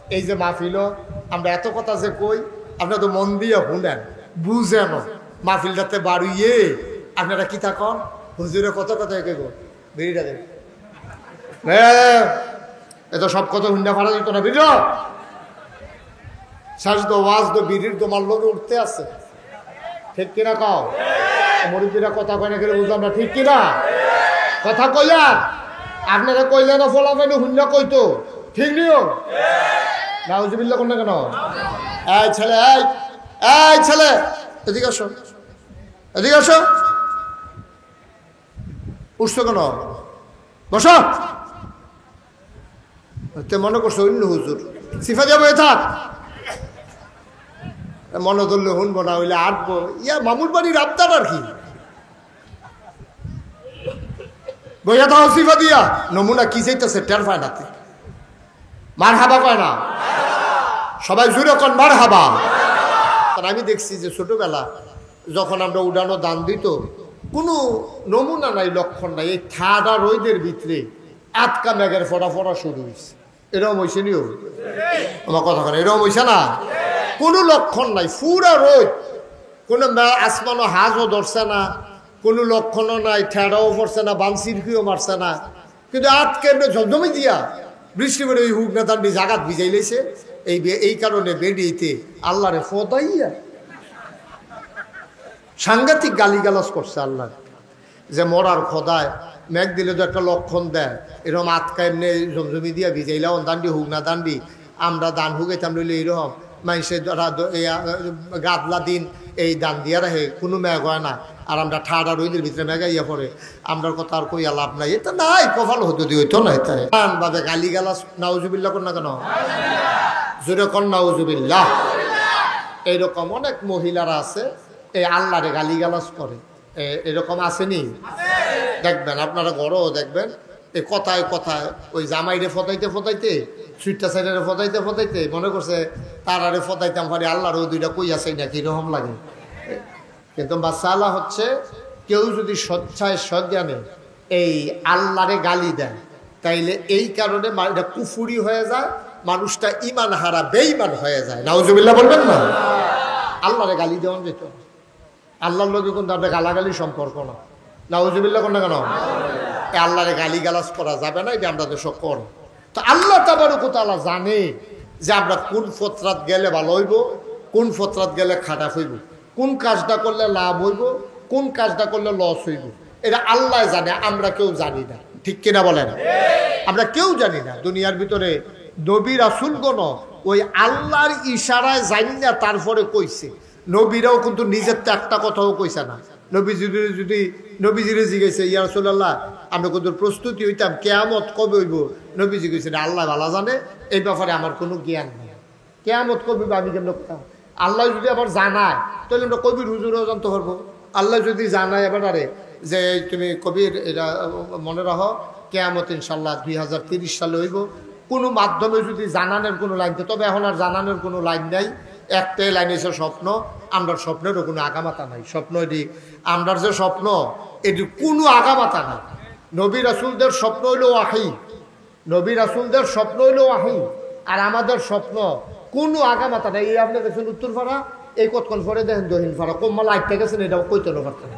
এই যে মাহফিল আমরা এত কথা যে কই আপনারা তো মন দিয়ে শুনেন বুঝেন মাহফিলটাতে বাড়িয়ে আপনারা কি থাকন হুজুরে কত কথা কে গো বেরিটা দেন এত সব কথা হুন্ডা ফাড়া দিত না বিড় শ্বাস তো ওয়াজ তো বিড়ির তোমার লোকে উঠতে আছে ঠিক কিনা কও মুরব্বীরা কথা কয় না গেলে বুঝলাম না ঠিক কিনা কথা কইয়া আপনারা কইলে না ফলাফেন হুন্ডা কইতো ঠিক নিও নাউজুবিল্লাহ কোন না কেন এই ছেলে এই ছেলে এদিকে আসো এদিকে আসো উঠছো কেন বসো তে মনে করছো অন্য হুজুর সিফা যাবো থাক মনে ধরলে শুনবো না হইলে আটবো ইয়া মামুর বাড়ির আবদার আর কি বইয়া দাও সিফা দিয়া নমুনা কি চাইতেছে টের পায় নাতে মার হাবা কয় না সবাই জুড়ে কন মার হাবা আমি দেখছি যে ছোটবেলা যখন আমরা উড়ানো দান দিত কোনো নমুনা নাই লক্ষণ নাই এই ঠাডা রোদের ভিতরে আটকা মেঘের ফোটা ফোটা শুরু হয়েছে এরকম হয়েছে নিও আমার কথা কেন এরকম হয়েছে না কোনো লক্ষণ নাই পুরা রোদ কোনো আসমানও হাজও ধরছে না কোনো লক্ষণও নাই ঠেড়াও পড়ছে না বানসিরকিও মারছে না কিন্তু আটকে এমনি ঝমঝমি দিয়া বৃষ্টি করে ওই হুক না তান্ডি জাগাত ভিজাই লেছে এই কারণে বেরিয়েতে আল্লাহরে ফদাইয়া সাংঘাতিক গালিগালাজ করছে আল্লাহ যে মরার খোদায় মেঘ দিলে তো একটা লক্ষণ দেয় এরকম আটকা এমনি জমজমি দিয়া ভিজাইলাম দান্ডি হুক না দান্ডি আমরা দান হুকাইতাম লইলে এইরকম মানুষের গাদলা দিন এই দান দিয়া রাখে কোনো মেঘ হয় না আর আমরা ঠাডা রইদের ভিতরে মেঘাইয়া পড়ে আমরার কথা আর কইয়া লাভ নাই এটা নাই কপাল হতো দিয়ে হইতো না এটা ভাবে গালি গালাস নাউজুবিল্লাহ কর না কেন জোরে কর নাউজুবিল্লাহ এইরকম অনেক মহিলারা আছে এই আল্লাহরে গালি গালাস করে এরকম আসেনি দেখবেন আপনারা ঘরেও দেখবেন এই কথায় কথায় ওই জামাইরে ফতাইতে ফতাইতে সুইটটা সাইডারে ফতাইতে ফতাইতে মনে করছে তারারে ফতাইতাম পারি আল্লাহরও দুইটা কই আছে না কিরকম লাগে কিন্তু মাসালা হচ্ছে কেউ যদি স্বচ্ছায় সজ্ঞানে এই আল্লাহরে গালি দেয় তাইলে এই কারণে এটা কুফুরি হয়ে যায় মানুষটা ইমান হারা বেঈমান হয়ে যায় নাউজুবিল্লাহ বলবেন না আল্লাহরে গালি দেওয়া যেত আল্লাহর লোকে কিন্তু আপনার গালাগালি সম্পর্ক না নাউজুবিল্লাহ কোন না কেন আল্লাহরে গালি গালাজ করা যাবে না এটা আমরা দেশও কর তো আল্লাহ তাবারক ওয়া তাআলা জানে যে আমরা কোন ফতরাত গেলে ভালো হইব কোন ফতরাত গেলে খারাপ হইব কোন কাজটা করলে লাভ হইব কোন কাজটা করলে লস হইব এটা আল্লাহ জানে আমরা কেউ জানি না ঠিক কিনা বলেন আমরা কেউ জানি না দুনিয়ার ভিতরে নবী রাসূলগণ ওই আল্লাহর ইশারায় জানি না তারপরে কইছে নবীরাও কিন্তু নিজের তো একটা কথাও কইছে না নবীজিরে জিজ্ঞেসে ইয়া রাসূলুল্লাহ আমরা কত প্রস্তুতি হইতাম কিয়ামত কবে হইব নবীজি কইছেন আল্লাহ ভালো জানে এই ব্যাপারে আমার কোনো জ্ঞান নেই কিয়ামত কবে আমি কেমন আল্লাহ যদি আবার জানায় তাহলে আমরা কবির হুজুরও জানতে পারবো আল্লাহ যদি জানায় এবারে যে তুমি কবির এটা মনে রাখো কিয়ামত ইনশাল্লাহ 2030 সালে হইব কোনো মাধ্যমে যদি জানানোর কোনো লাইন তবে এখন আর জানানোর কোনো লাইন নাই একটাই লাইন এসে স্বপ্ন আমরা স্বপ্নেরও কোনো আগামাতা নাই স্বপ্ন এটি আমরার যে স্বপ্ন এটি কোনো আগামাতা নাই নবী রাসূলদের স্বপ্ন হইল ওয়াহী নবী রাসূলদের স্বপ্ন হইল ওয়াহী আর আমাদের স্বপ্ন কোনো আগামাতা নাই এই আপনি দেখছেন উত্তরপাড়া এই কতক্ষণ পরে দেখেন দহিনপাড়া কোম্মা লাইটটা গেছেন এটা কইতে পারতেন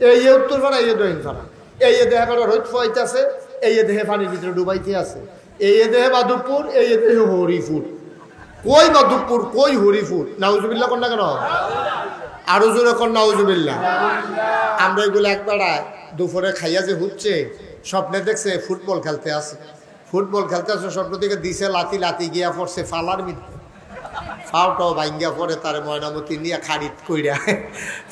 এই উত্তরপাড়া এই দহিনপাড়া এই দেহে পাড়া রোদ ফোয়াইতেছে এই দেহে পানির ভিতরে ডুবাইতে আছে এই দেহে মাধবপুর এই দেহে হরিপুর কই মাধবপুর কই হরিপুর নাউজুবিল্লাহ কর না কেন আরো জোরে কর নাউজুবিল্লাহ আমরা এগুলো একবার দুপুরে খাইয়া যে হচ্ছে স্বপ্নে দেখছে ফুটবল খেলতে আছে স্বপ্ন থেকে দিছে লাতি লাতি গিয়া পড়ছে ফালার মধ্যে ফাওটাও ভাঙ্গিয়া পরে তার ময়নামতি নিয়ে খারিদ কইরা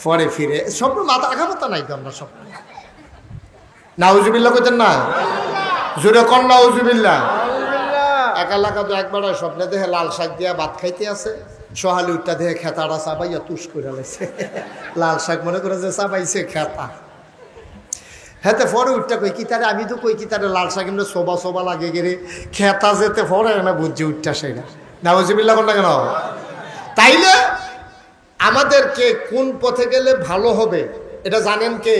পরে ফিরে স্বপ্ন মাথা আঘামাতা নাই তো আমরা স্বপ্ন নাউজুবিল্লাহ কইতেন না জোরে কর নাউজুবিল্লাহ এক এলাকা তো একবার স্বপ্নে দেখে লাল শাক দিয়া ভাত খাইতে আছে সহালি উঠটা দেখে খেতাটা চাবাইয়া তুষ করে লাইছে লাল শাক মনে করে যে চাবাইছে খেতা হেতে পরে উঠটা কই কি তারে আমি তো কই কি তারে লাল শাক এমনি সোবা লাগে গেলে খেতা যেতে পরে না বুঝছি উঠটা সেটা নাউজুবিল্লাহ কোন না কেন তাইলে আমাদেরকে কোন পথে গেলে ভালো হবে এটা জানেন কে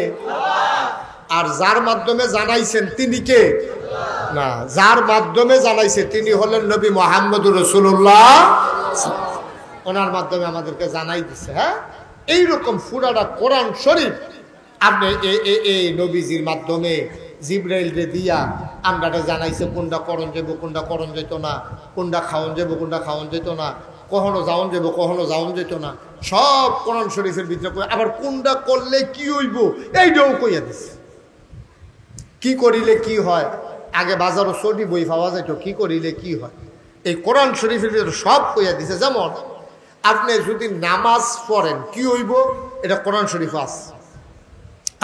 আর যার মাধ্যমে জানাইছেন তিনি কে না, যার মাধ্যমে জানাইছে তিনি হলেন নবী মুহাম্মদুর রাসূলুল্লাহ, ওনার মাধ্যমে আমাদেরকে জানাই দিছে। হ্যাঁ, এইরকম পুরাটা কোরআন শরীফ আপনি এই নবীজির মাধ্যমে জিবরাইল রে দিয়া আমরা জানাইছে কোনটা করণ যাবো, কোনটা করণ যেত না, কোনটা খাওয়ান যাবো, কোনটা খাওয়ান যেত না, কখনো যাওন যাবো, কখনো যাওন যেত না, সব কোরআন শরীফের ভিতরে। আবার কোনটা করলে কি হইব এইটাও কইয়া দিছে। কি করিলে কি হয়, আগে বাজারও সরি বই পাওয়া যেত, কি করিলে কি হয়, এই কোরআন শরীফের ভিতরে সব কইয়া দিছে। যেমন আপনি যদি নামাজ পড়েন কি হইব, এটা কোরআন শরীফ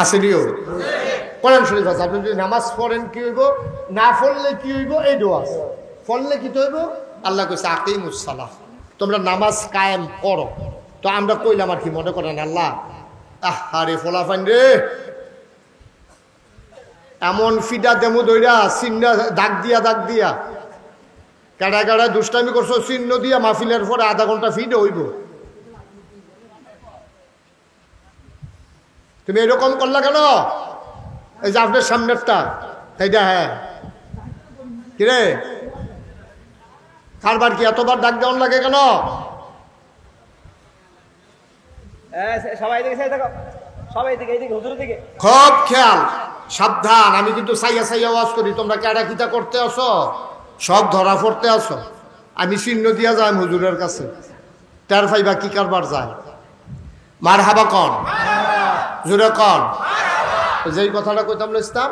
আসেনিও, কোরআন শরীফ আছে। আপনি যদি নামাজ পড়েন কি হইব, না পড়লে কি হইব, এইটাও আছে। পড়লে কি হইব, আল্লাহ কইছে আকিমুস সালাহ, তোমরা নামাজ কায়েম করো। তো আমরা কইলাম আর কি মনে করেন আল্লাহ আরে ফলাফান রে, এমন ফিডা দেমু দইরা চিহ্ন দাগ দিয়া কাটা কাটা দুষ্টামি করছো, চিহ্ন দিয়া মাহফিলের পরে আধা ঘন্টা ফিডে হইব। তুমি এরকম করলা কেন? এই যে আপনার সামনেরটা এইটা, হ্যাঁ কিরে কারবার কি এতবার ডাক দেওয়ান লাগে কেন? খুব খেয়াল, সাবধান। আমি কিন্তু সাইয়া সাইয়া ওয়াজ করি, তোমরা কেডা কিতা করতে আসো, সব ধরা পড়তে আসো। আমি চিহ্ন দিয়া যাই হুজুরের কাছে, তার ফাইবা কি কারবার যায়। মার হাবা কন, জুড়ে কন, যেই কথাটা কইতাম ইসলাম।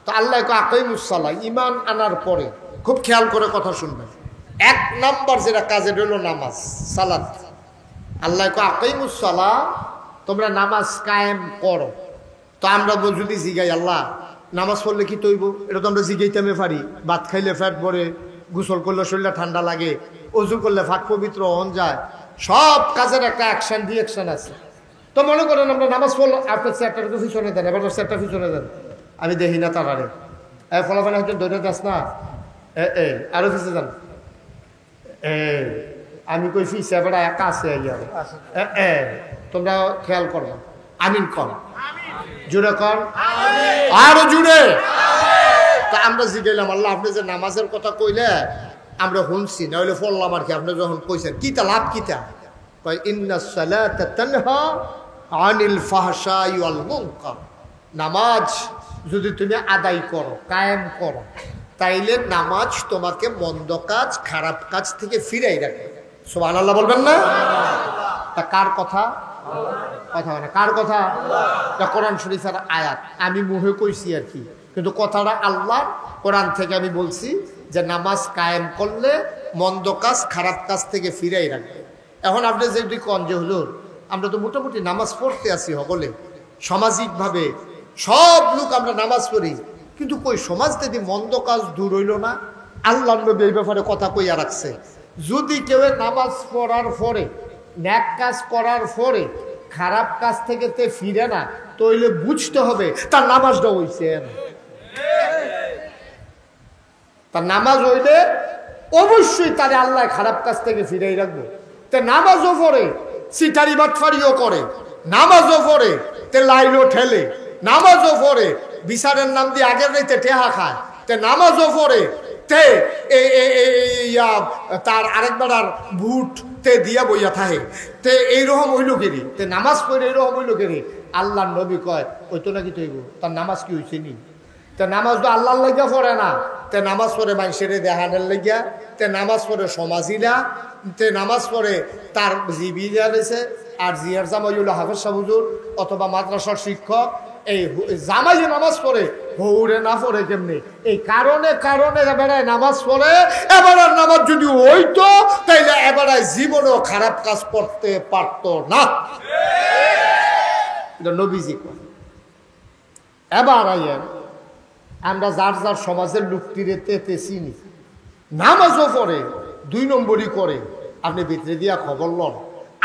তো আল্লাহ আকিমুস সালাহ, ইমান আনার পরে খুব খেয়াল করে কথা শুনবেন। এক নম্বর যেটা কাজে রইল নামাজ, সালাত। আল্লাহ আকিমুস সালাহ, তোমরা নামাজ কায়েম করো। তো আমরা যদি জিগাই আল্লাহ নামাজ পড়লে কি তৈব, এটা তো আমরা জিগাইতামে পারি। ভাত খাইলে ফ্যাট ভরে, গোসল করলে শরীরটা ঠান্ডা লাগে, অজু করলে ফাঁক পবিত্র হন যায়, সব কাজের একটা অ্যাকশন রিয়াকশন আছে। তো মনে করেন আমরা নামাজ পড়লো, আপনার চেয়ারটা তো পিছনে দেন, এবার চেয়ারটা পিছনে দেন, আমি দেখি না তারারে ফলাফল হয়তো ধরে যাস না, আরো পিছিয়ে যান, আমি কই ফিস এবার একা আছে, তোমরা খেয়াল করো, আমিন কর, জুড়ে কর, আরো জুড়ে। তা আমরা জিগাইলাম আল্লাহ আপনি যে নামাজের কথা কইলে আমরা শুনছি, না হইলে পড়লাম আর কি। আপনি যখন কইছেন কিতা লাভ কিতা, কয় ইন্নাস সালাতা তানহা আনিল ফাহশাই ওয়াল মুনকার। নামাজ যদি তুমি আদায় করো, কায়েম করো, তাইলে নামাজ তোমাকে মন্দ কাজ, খারাপ কাজ থেকে ফিরাই রাখে। সুবহানাল্লাহ বলবেন না? তা কার কথা? কথা হয় না, কার কথা? কোরআন শরীফের আয়াত, আমি মুখে কইছি আর কি, কিন্তু কথাটা আল্লাহ কোরআন থেকে আমি বলছি যে নামাজ কায়েম করলে মন্দ কাজ, খারাপ কাজ থেকে ফিরাই রাখবে। এখন আপনি যেটি কন যে হুজুর আমরা তো মোটামুটি নামাজ পড়তে আসি সকলে, সামাজিকভাবে সব লোক আমরা নামাজ পড়ি, কিন্তু কই সমাজ থেকে মন্দ কাজ দূর হইল না। আল্লাহ নবী এই ব্যাপারে কথা কইয়া রাখছে, যদি কেউ নামাজ পড়ার পরে, ন্যাক কাজ করার পরে খারাপ কাজ থেকে তে ফিরে না, তইলে বুঝতে হবে তার নামাজটা হইছে না। তার নামাজ হইলে অবশ্যই তারে আল্লাহ খারাপ কাজ থেকে ফিরাই রাখবো। তে নামাজও পড়ে, সিটারি বাটফারিও করে, নামাজও পড়ে, তে লাইনও ঠেলে, নামাজও পড়ে, বিচারের নাম দিয়ে আগের রাইতে টেহা খায়, তে নামাজও পড়ে, তে তার আরেকবার আর বুট তে দিয়া বইয়া থাকে, তে এইরকম হইল কেরি, তে নামাজ পড়ে এইরকম হইল কেরি। আল্লাহ নবী কয় ওই তো নাকি তৈব, তার নামাজ কি হয়েছে নি? তে নামাজ তো আল্লাহর লাগিয়া পড়ে না, তে নামাজ পড়ে মানুষের দেহানের লাগিয়া, তে নামাজ পড়ে সমাজিরা, তে নামাজ পড়ে তার জিবিরা রয়েছে, আর জিয়ার জামাইউল হাফেজ সাহেব হুজুর অথবা মাদ্রাসার শিক্ষক, এই জামাইয়ে নামাজ পড়ে, হৌরে না পড়ে কেমনি? এই কারণে কারণে এবারে নামাজ পড়ে। এবার নামাজ যদি হইতো তাইলে এবারে জীবনেও খারাপ কাজ করতে পারত না। নবীজি এবার আইয়েন আমরা যার যার সমাজের লোকটিরে তেতে চিনি, নামাজও পড়ে, 2 নম্বরই করে, আপনি ভিতরে দিয়া খবর লন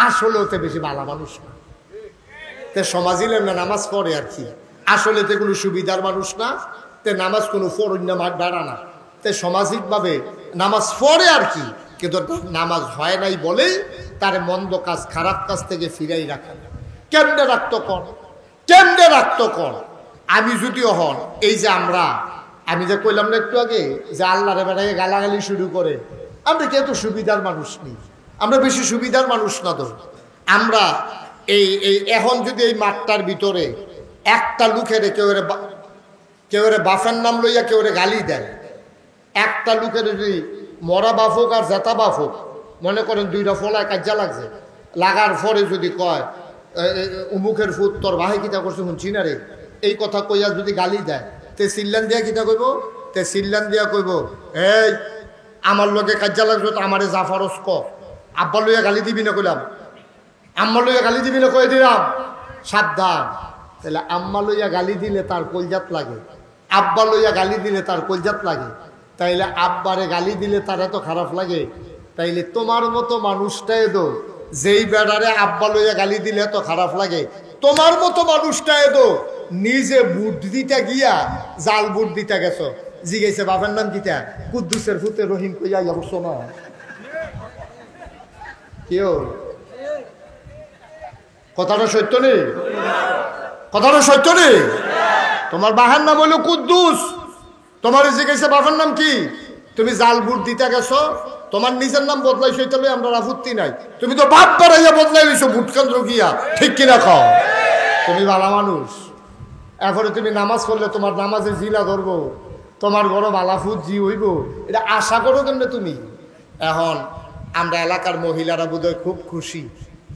আসলে ওতে বেশি ভালো মানুষ না। তে সমাজিলে না নামাজ পড়ে আর কি, আসলে তে কোনো সুবিধার মানুষ না, তে নামাজ কোনো ফরন্য বেড়া না, তে সামাজিকভাবে নামাজ পড়ে আর কি, কিন্তু নামাজ হয় নাই বলেই তার মন্দ কাজ, খারাপ কাজ থেকে ফিরাই রাখে। কেমনে রাখতো কর, কেমনে রাখতো কর? আমি যদিও হন এই যে আমরা আমি যে কইলাম না একটু আগে যে আল্লাহরে বেড়াইয়ে গালাগালি শুরু করে, আমরা কি এত সুবিধার মানুষ নেই? আমরা বেশি সুবিধার মানুষ না তো। আমরা এই এখন যদি এই মাঠটার ভিতরে একটা লুকের কেউ বাফের নাম লইয়া কেউ গালি দেয়, একটা লুকের যদি মরা বাফ হোক আর জেতা বাফ হোক, মনে করেন দুইটা ফলায় কাজা লাগছে, লাগার পরে যদি কয় উমুকের ফুট তোর ভাই কিতা করছে শুনছি না রে, এই কথা কইয়া যদি গালি দেয়, তে সিল্লান দিয়া কিতা কইব? তে সিল্লান দিয়া কইব এই আমার লগে কাজা লাগছে তো আমারে জাফারস ক, আব্বা লইয়া গালি দিবি না কইলাম, আম্মা লইয়া গালি দিবি না কয়ে দিলাম, সাবধান। তাহলে আম্মা লইয়া গালি দিলে তার কলজাত লাগে, আব্বা লইয়া গালি দিলে তার কলজাত লাগে, তাইলে আব্বারে গালি দিলে তার এত খারাপ লাগে। তাইলে তোমার মতো মানুষটাই তো যেই বেড়ারে আব্বা লইয়া গালি দিলে এত খারাপ লাগে, তোমার মতো মানুষটাই তো নিজে বুট দিতে গিয়া জাল বুট দিতে গেছো, জিগেছে বাবার নাম কিতা, কুদ্দুসের ফুতে রহিম কইয়া যাবো না কেউ। কথাটা সত্য নেই? কথাটা সত্য নেই? তোমার বাহার নাম হইল কুদ্দুস, তোমার জিজ্ঞাসা বাবার নাম কি, তুমি জাল বুট দিতে গেছো, তোমার নিজের নাম বদলাইছো, এটা লই আমরা আপত্তি নাই, তুমি তো বাপ বাড়াইয়া বদলাই লইছো ভোট কেন্দ্র গিয়া, ঠিক কিনা খাও? তুমি ভালো মানুষ, এরপরে তুমি নামাজ পড়লে তোমার নামাজে জিলা ধরবো, তোমার বড় বালাফুত জি হইব, এটা আশা করো কেমনে তুমি? এখন আমরা এলাকার মহিলারা বোধহয় খুব খুশি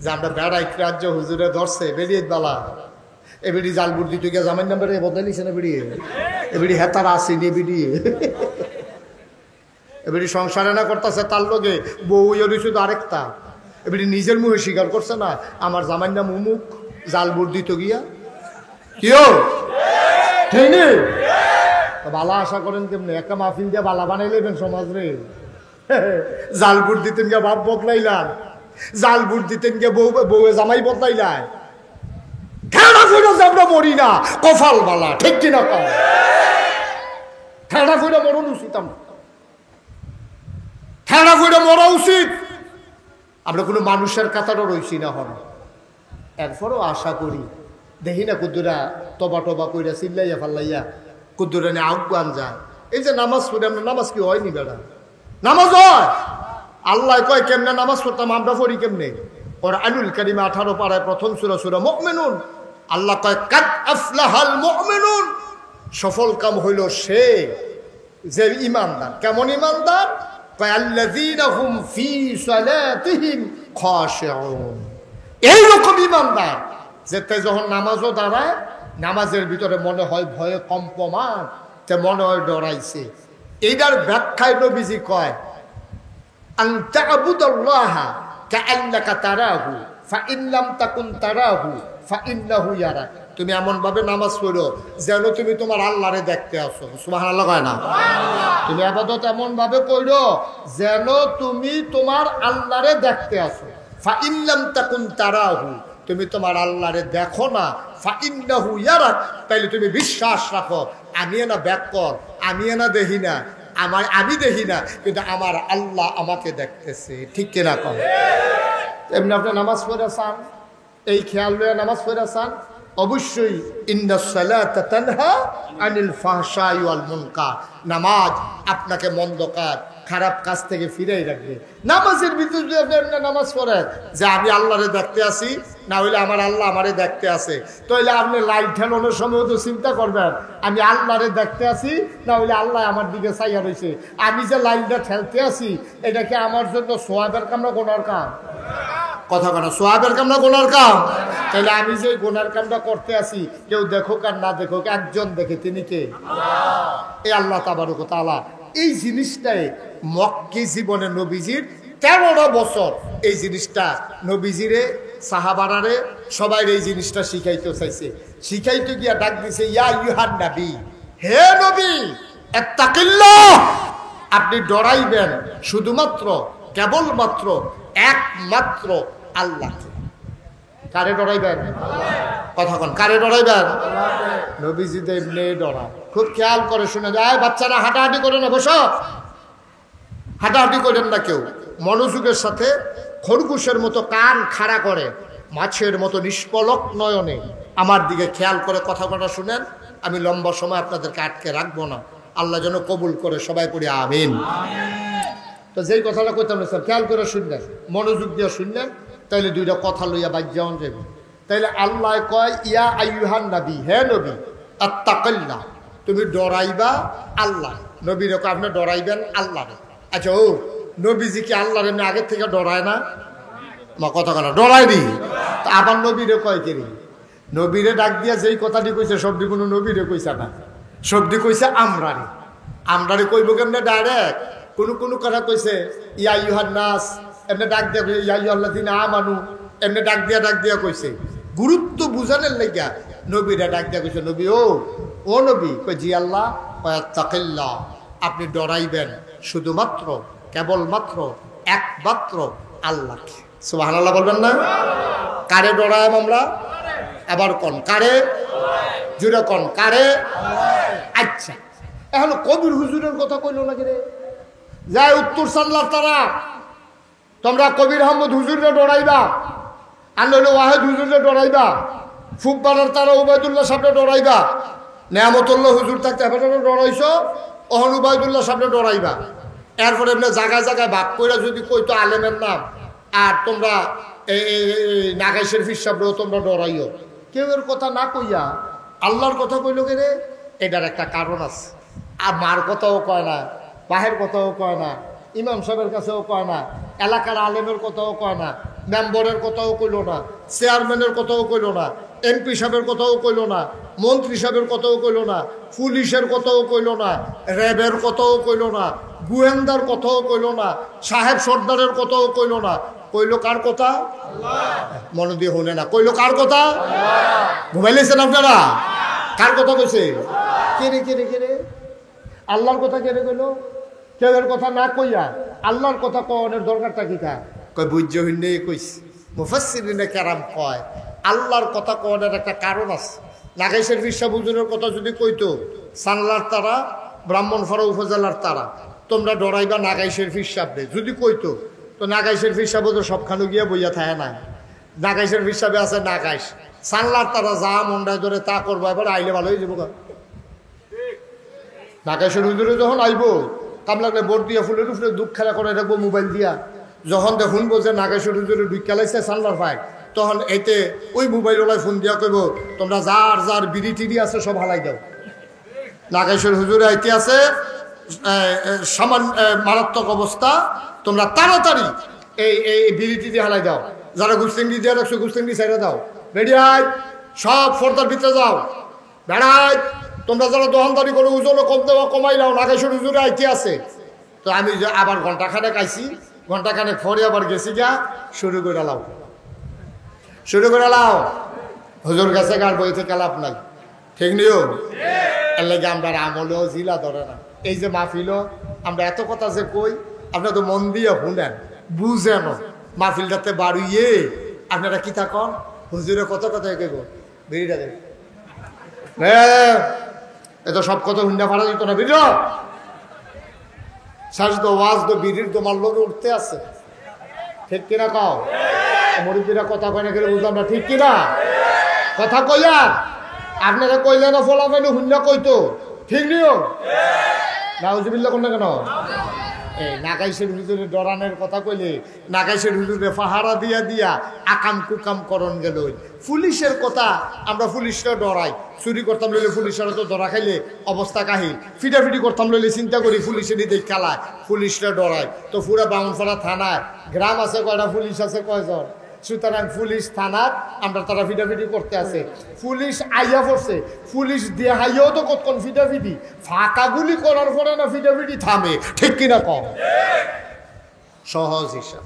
যে আমরা বেড়াই রাজ্য হুজুরে ধরছে বেরিয়ে বালা, এবিডি জাল বুট দিতে গিয়ে জামাই নাম্বারে বদলাইছে না বেরিয়ে, এবিডি হেতার আসেনি বেরিয়ে, এবারে সংসারে না করতেছে তার লগে বউ এর শুধু আরেকটা, এবারে নিজের মুখে স্বীকার করছে না আমার জামাইর নাম উমুক, জাল বুট দিত গিয়া কিও ঠিক নেই। বালা আশা করেন কেমনি? একটা মাহফিল দিয়ে বালা বানাই লেবেন সমাজ রে? জাল বুট দিতেন গিয়া বাপ বদলাইলাম, জাল বুট দিতেন গিয়ে বউ জামাই বদলাইলাই, ঠেড়া ফুড়ে আমরা মরি না, কফাল বালা, ঠিক কিনা কয়? ঠেড়া ফুড়ে মরণ উচিত, আমরা ঠেড়া ফুড়ে মরা উচিত। আমরা কোনো মানুষের কাতারও রইছি না হন। এরপরও আশা করি দেখি না কুদ্দুরা টবা টবা কইরা চিল্লাইয়া ফাল্লাইয়া কুদ্দুরা নিয়ে আহ্বান যায়। এই যে নামাজ পড়ি আমরা, নামাজ কি হয়নি বেড়া? নামাজ হয়। আল্লাহ কয় কেমনে নামাজ পড়তাম, আমরা পড়ি কেমনে? কুরআনুল কারীমে 18 পারায় প্রথম সূরা সূরা মুমিনুন আল্লাহ কয় কাদ আফলাহাল মুমিনুন, সফল কাম হইল সে যে ঈমানদার। কেমন ঈমানদার? কয় আল্লাযীনা হুম ফি সালাতিহিম খাশিউন, এইরকম ঈমানদার যেতে যখন নামাজও দাঁড়ায়, নামাজের ভিতরে মনে হয় ভয়ে কম্পমান, তে মনে হয় ডরাইছে। এইটার ব্যাখ্যায় নবীজি কয় আন তা'বুদাল্লাহা কাআন্নাকা তারাহু ফাইন লাম তাকুন তারাহু ফাইন্নাহু ইয়ারাক। তুমি এমন ভাবে নামাজ পড়ো যেন তুমি তোমার আল্লাহরে দেখতে আসো। সুবহানাল্লাহ কয় না? তুমি ইবাদত এমন ভাবে করো যেন তুমি তোমার আল্লাহরে দেখতে আসো। ফাইন লাম তাকুন তারাহু, তুমি তোমার আল্লাহরে দেখো না, ফাইন্নাহু ইয়ারাক, তাইলে তুমি বিশ্বাস রাখো আমি না ব্যাকর, আমি না দেখি না, আমি দেখি না, কিন্তু আমার আল্লাহ আমাকে দেখতেছে, ঠিক কিনা কয়? এমনি আপনি নামাজ পড়ে চান, এই খেয়াল লয়ে নামাজ পড়ে চান, অবশ্যই ইন্নাস সালাতা তানহা আনিল ফাহশাই ওয়াল মুনকার, নামাজ আপনাকে মন্দ কাজ খারাপ কাজ থেকে ফিরেই রাখবে। নামাজের ভিতরে যদি আপনি নামাজ পড়েন যে আমি আল্লাহরে দেখতে আসি, না হইলে আমার আল্লাহ আমারে দেখতে আসে, তাহলে আপনি লাইট ঠেলানোর সময় তো চিন্তা করবেন আমি আল্লাহরে দেখতে আসি, না হইলে আল্লাহ আমার দিকে চাইয়া রয়েছে, আমি যে লাইনটা ঠেলতে আসি এটা কি আমার জন্য সোয়াবের কাম না গুনার কাম? কথা কেন? সোয়াবের কাম না গুনার কাম? তাহলে আমি যে গুনার কামটা করতে আসি, কেউ দেখুক আর না দেখুক, একজন দেখে, তিনি কে? এই আল্লাহ তাবারক ওয়া তাআলা। এই জিনিসটাই মক্কি জীবনে নবীজির 13টা বছর এই জিনিসটা নবীজিরে সাহাবারারে সবাই এই জিনিসটা শিখাইতে চাইছে। শিখাইতে গিয়া ডাক দিছে ইয়া ইউহান নবী, হে নবী ইত্তাকিল্লাহ, আপনি ডরাইবেন শুধুমাত্র কেবলমাত্র একমাত্র আল্লাহকে। কারে ডরাইবেন? কথা কন, কারে ডরাইবেন? নবীজি তো এমনি ডরা, খুব খেয়াল করে শুনে যায়। বাচ্চারা হাঁটাহাঁটি করে না, বসো, হাঁটাহাঁটি করেন না কেউ, মনোযোগের সাথে খরগোশের মতো কান খাড়া করে, মাছের মতো নিষ্পলক নয়নে আমার দিকে খেয়াল করে কথা শুনেন। আমি লম্বা সময় আপনাদেরকে আটকে রাখবো না। আল্লাহ যেন কবুল করে, সবাই পড়ি আমিন। তো যেই কথাটা কইতাম স্যার খেয়াল করে শুনলেন, মনোযোগ দিয়ে শুনলেন, তাইলে দুইটা কথা লইয়া বাইর যাওয়া যাবে। তাইলে আল্লাহ কয় ইয়া আইয়ুহান নবী, হে নবী, আত্তাকিল্লাহ, তুমি ডরাইবা আল্লাহ। নবীর কয় আপনি ডরাইবেন আল্লাহ। আচ্ছা, ও নবীজি কি আল্লাহর এমনি আগের থেকে ডরায় না? মা কথা কথা ডরায়নি। তা আবার নবীরে কয় কে? নবীরে ডাক দিয়া যেই কথাটি কইছে সবটি কোনো নবীরে কইছে না, সবটি কইছে আমরারে। আমরারে কইব কেমনে ডাইরেক্ট? কোনো কোনো কথা কইছে ইয়া আইয়ুহান নাস, এমনি ডাক দিয়া ইয়া আইয়ুহাল্লাযিনা আমানু, এমনি ডাক দিয়া কইছে। গুরুত্ব বুঝানোর লাগিয়া নবীরা ডাক দিয়া কইছে নবী, ও নবী। কই জি আল্লাহ। কয় তাকিল্লাহ, আপনি ডরাইবেন শুধুমাত্র কেবলমাত্র একমাত্র আল্লাহকে। সুবহানাল্লাহ বলবেন না? কারে ডরায় আমরা? আবার কোন কারে? জুড়ে কোন কারে? আচ্ছা, এখন কবির হুজুরের কথা কইল না রে? যাই উত্তর সাল্লার তারা, তোমরা কবির আহমদ হুজুরে ডরাইবা, আর নইলে ওয়াহেদ হুজুরে ডরাইবা, ফুকবারের তারা উবায়দুল্লাহ সাহেবরে ডরাইবা, নেয়ামতুল্লাহ হুজুর থাকতে হেফাজতে ডরাইছ, ওহন উবায়দুল্লাহ সাহেবরে ডরাইবা। এরপরে এমনি জায়গায় জায়গায় ভাগ করে যদি কইতো আলেমের নাম, আর তোমরা নাগাইশের ফির সাহেবরেও তোমরা ডরাইও। কেউ এর কথা না কইয়া আল্লাহর কথা কইল কে রে? এটার একটা কারণ আছে। আর মার কথাও কয় না, বাহের কথাও কয় না, ইমাম সাহেবের কাছেও কয় না, এলাকার আলেমের কথাও কয় না, মেম্বরের কথাও কইল না, চেয়ারম্যানের কথাও কইল না, এমপি সাহেবের কথাও কইল না, মন্ত্রী সাহেবের কথাও কইল না, পুলিশের কথাও কইল না, র্যাবের কথাও কইল না, গোয়েন্দার কথাও কইল না, সাহেব সর্দারের কথাও কইল না। কইল কার কথা? মনে দিয়ে হনে না। কইল কার কথা? ঘুমাইলেছেন আপনারা? কার কথা কইছে? কেড়ে কেড়ে কেড়ে আল্লাহর কথা কেড়ে কইল। কেউ এর কথা না কইয়া আল্লাহর কথা কওয়ানোর দরকারটা কি? কয় বুঝ্যহীনে কইছে। মুফাসসিরিনে কেরাম কয় আল্লাহর কথা কওয়ানোর একটা কারণ আছে। নাগাইশের ফিরসা হুজুরের কথা যদি কইতো, সানলার তারা, ব্রাহ্মণপাড়া উপজেলার তারা, তোমরা ডরাইবা নাগাইশের ফিরসাবরে যদি কইতো, তো নাগাইশের ফিরসাবও তো সবখানে গিয়া বইয়া থাকে না। নাগাইশের ফিরসাবে আছে নাগাইশ, সানলার তারা যা মন্ডায় ধরে তা করবো, এবার আইলে ভালো হয়ে যাবো। নাগাইশের হুজুরে যখন আইবো, কাম লাগলে বোর্ড দিয়া ফুলের উপরে দুঃখ খেলা করে রাখবো মোবাইল দিয়া। যখন শুনবো যে নাগাইশের হুজুরে দুই খেলাইছে সানলার ভাই, তখন এতে ওই মোবাইল ওলাই ফোন দিয়া কইব তোমরা যার যার বিড়ি টিড়ি আছে সব হালাই দাও। নাগাইশের হুজুরে আইতে আছে মারাত্মক অবস্থা, তোমরা তাড়াতাড়ি এই বিড়ি টিড়ি হালাই দাও। যারা গুস্তিংডি দিয়ে রাখছো গুস্তিংডি ছেড়ে দাও, বেরিয়াই সব ফর্দার ভিতরে যাও, বেড়াই। তোমরা যারা দোকানদারি করে ওজনও কম দেওয়া কমাই নাও, নাগাইশের হুজুরে আইতে আছে। তো আমি আবার ঘন্টাখানেক আইছি, ঘন্টাখানেক পরে আবার গেছি গা, শুরু করে লাও হুজুর কাছে গার বইতে কালাপ নাই, ঠিক নিও। এর লাগে আমরা আমলেও জিলা ধরে না। এই যে মাহফিলও আমরা এত কথা যে কই, আপনারা তো মন দিয়ে শুনেন, বুঝেন। মাহফিলটাতে বাড়িয়ে আপনারা কি থাকন, হুজুরে কত কথা কেব বেরিয়ে দেবে। এত সব কথা হুন্ডা ফাড়া যেত না, বিড় সাজ তো ওয়াজ তো বিড়ির তোমার লোক উঠতে আছে, ঠিক কিনা কও? মুরব্বীরা কথা কয় না গেলে বুঝলাম না, ঠিক কিনা? কথা কইয়া আপনারা কইলে না ফলা পাইলে হুন্ডা কইতো, ঠিক নিও না? হুজুবিল্লা কোন না কেন? এই নাগাইশের হুজুরে ডরানের কথা কইলে নাগাইশের হুজুরে পাহারা দিয়া দিয়া আকাম কুকাম করণ গেল। পুলিশের কথা আমরা পুলিশরা ডরাই, চুরি করতাম লইলে পুলিশেরা তো ধরা খাইলে অবস্থা কাহিল, ফিটাফিটি করতাম লইলে চিন্তা করি পুলিশেরই দেখ খেলায়, পুলিশরা ডরাই। তো পুরা বামনপাড়া থানায় গ্রাম আছে কয়টা, পুলিশ আছে কয়জন? সুতরাং পুলিশ থানার আমরা তারা ফিটাফিটি করতে আছে, পুলিশ আইয়া পড়ছে, পুলিশ দিয়ে হাইয়াও তো কতক্ষণ ফিটাফিটি, ফাঁকা গুলি করার পরে না ফিটাফিটি থামে, ঠিক কিনা কম? সহজ হিসাব।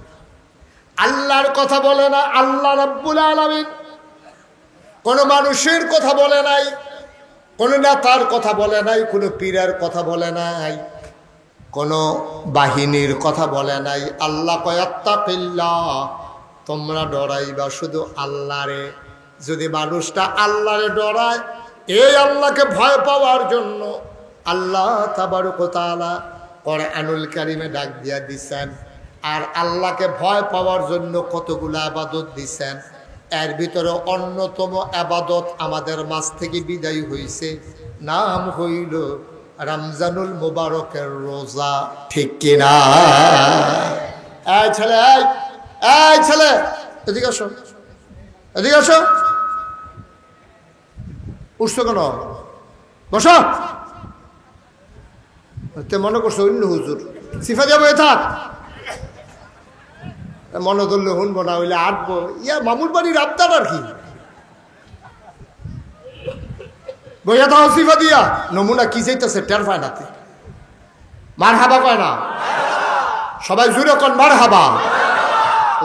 আল্লাহর কথা বলে না আল্লাহ রাব্বুল আলামিন, কোন মানুষের কথা বলে নাই, কোন নেতার কথা বলে নাই, কোন পীরের কথা বলে নাই, কোন বাহিনীর কথা বলে নাই। আল্লাহ কয় আত্তাকিল্লাহ, তোমরা ডরাইবা শুধু আল্লাহরে। যদি মানুষটা আল্লাহরে ডরায়, এই আল্লাহকে ভয় পাওয়ার জন্য আল্লাহ তাবারক ওয়া তাআলা কোরআনুল কারীমে ডাক দিয়া দিছেন। আর আল্লাহকে ভয় পাওয়ার জন্য কতগুলো ইবাদত দিছেন, এর ভিতরে অন্যতম ইবাদত আমাদের মাঝ থেকে বিদায় হইছে, নাম হইল রমজানুল মুবারকের রোজা, ঠিক কিনা? এই ছেলে, এই ছেলে, এদিকে আসো, এদিকে আসো। উঠছো কেন? বসো। মনে করছো অন্য হুজুর, সিফা যাবো এ থাক, মনে করলে শুনবো না, হইলে আটবো। ইয়া মামুর বাড়ির আবদার আর কি। বইয়া দাও সিফা দিয়া, নমুনা কি চাইতেছে টের পায় নাতে। মার হাবা কয় না, সবাই জুড়ে কন মার হাবা।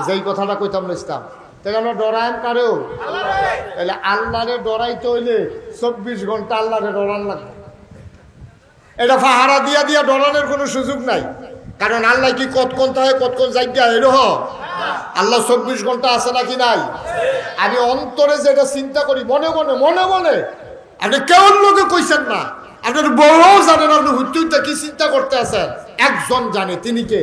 যেই কথাটা কইতাম না ইসলাম, তাহলে আমরা ডরাইম কারেও, তাহলে আল্লাহরে ডরাইতে হইলে 24 ঘন্টা আল্লাহরে ডরান লাগবে। এটা পাহারা দিয়া দিয়া ডরানোর কোনো সুযোগ নাই, কারণ আল্লাহ কি কতক্ষণ থাকে কতক্ষণ জায়গা এরকম? আল্লাহ 24 ঘন্টা আছে নাকি নাই? আমি অন্তরে যেটা চিন্তা করি মনে মনে মনে মনে, আপনি কেউ লোকে কইছেন না, আপনার বড় জানেন আপনি হুত্যুতে কি চিন্তা করতে আছেন, একজন জানে, তিনি কে?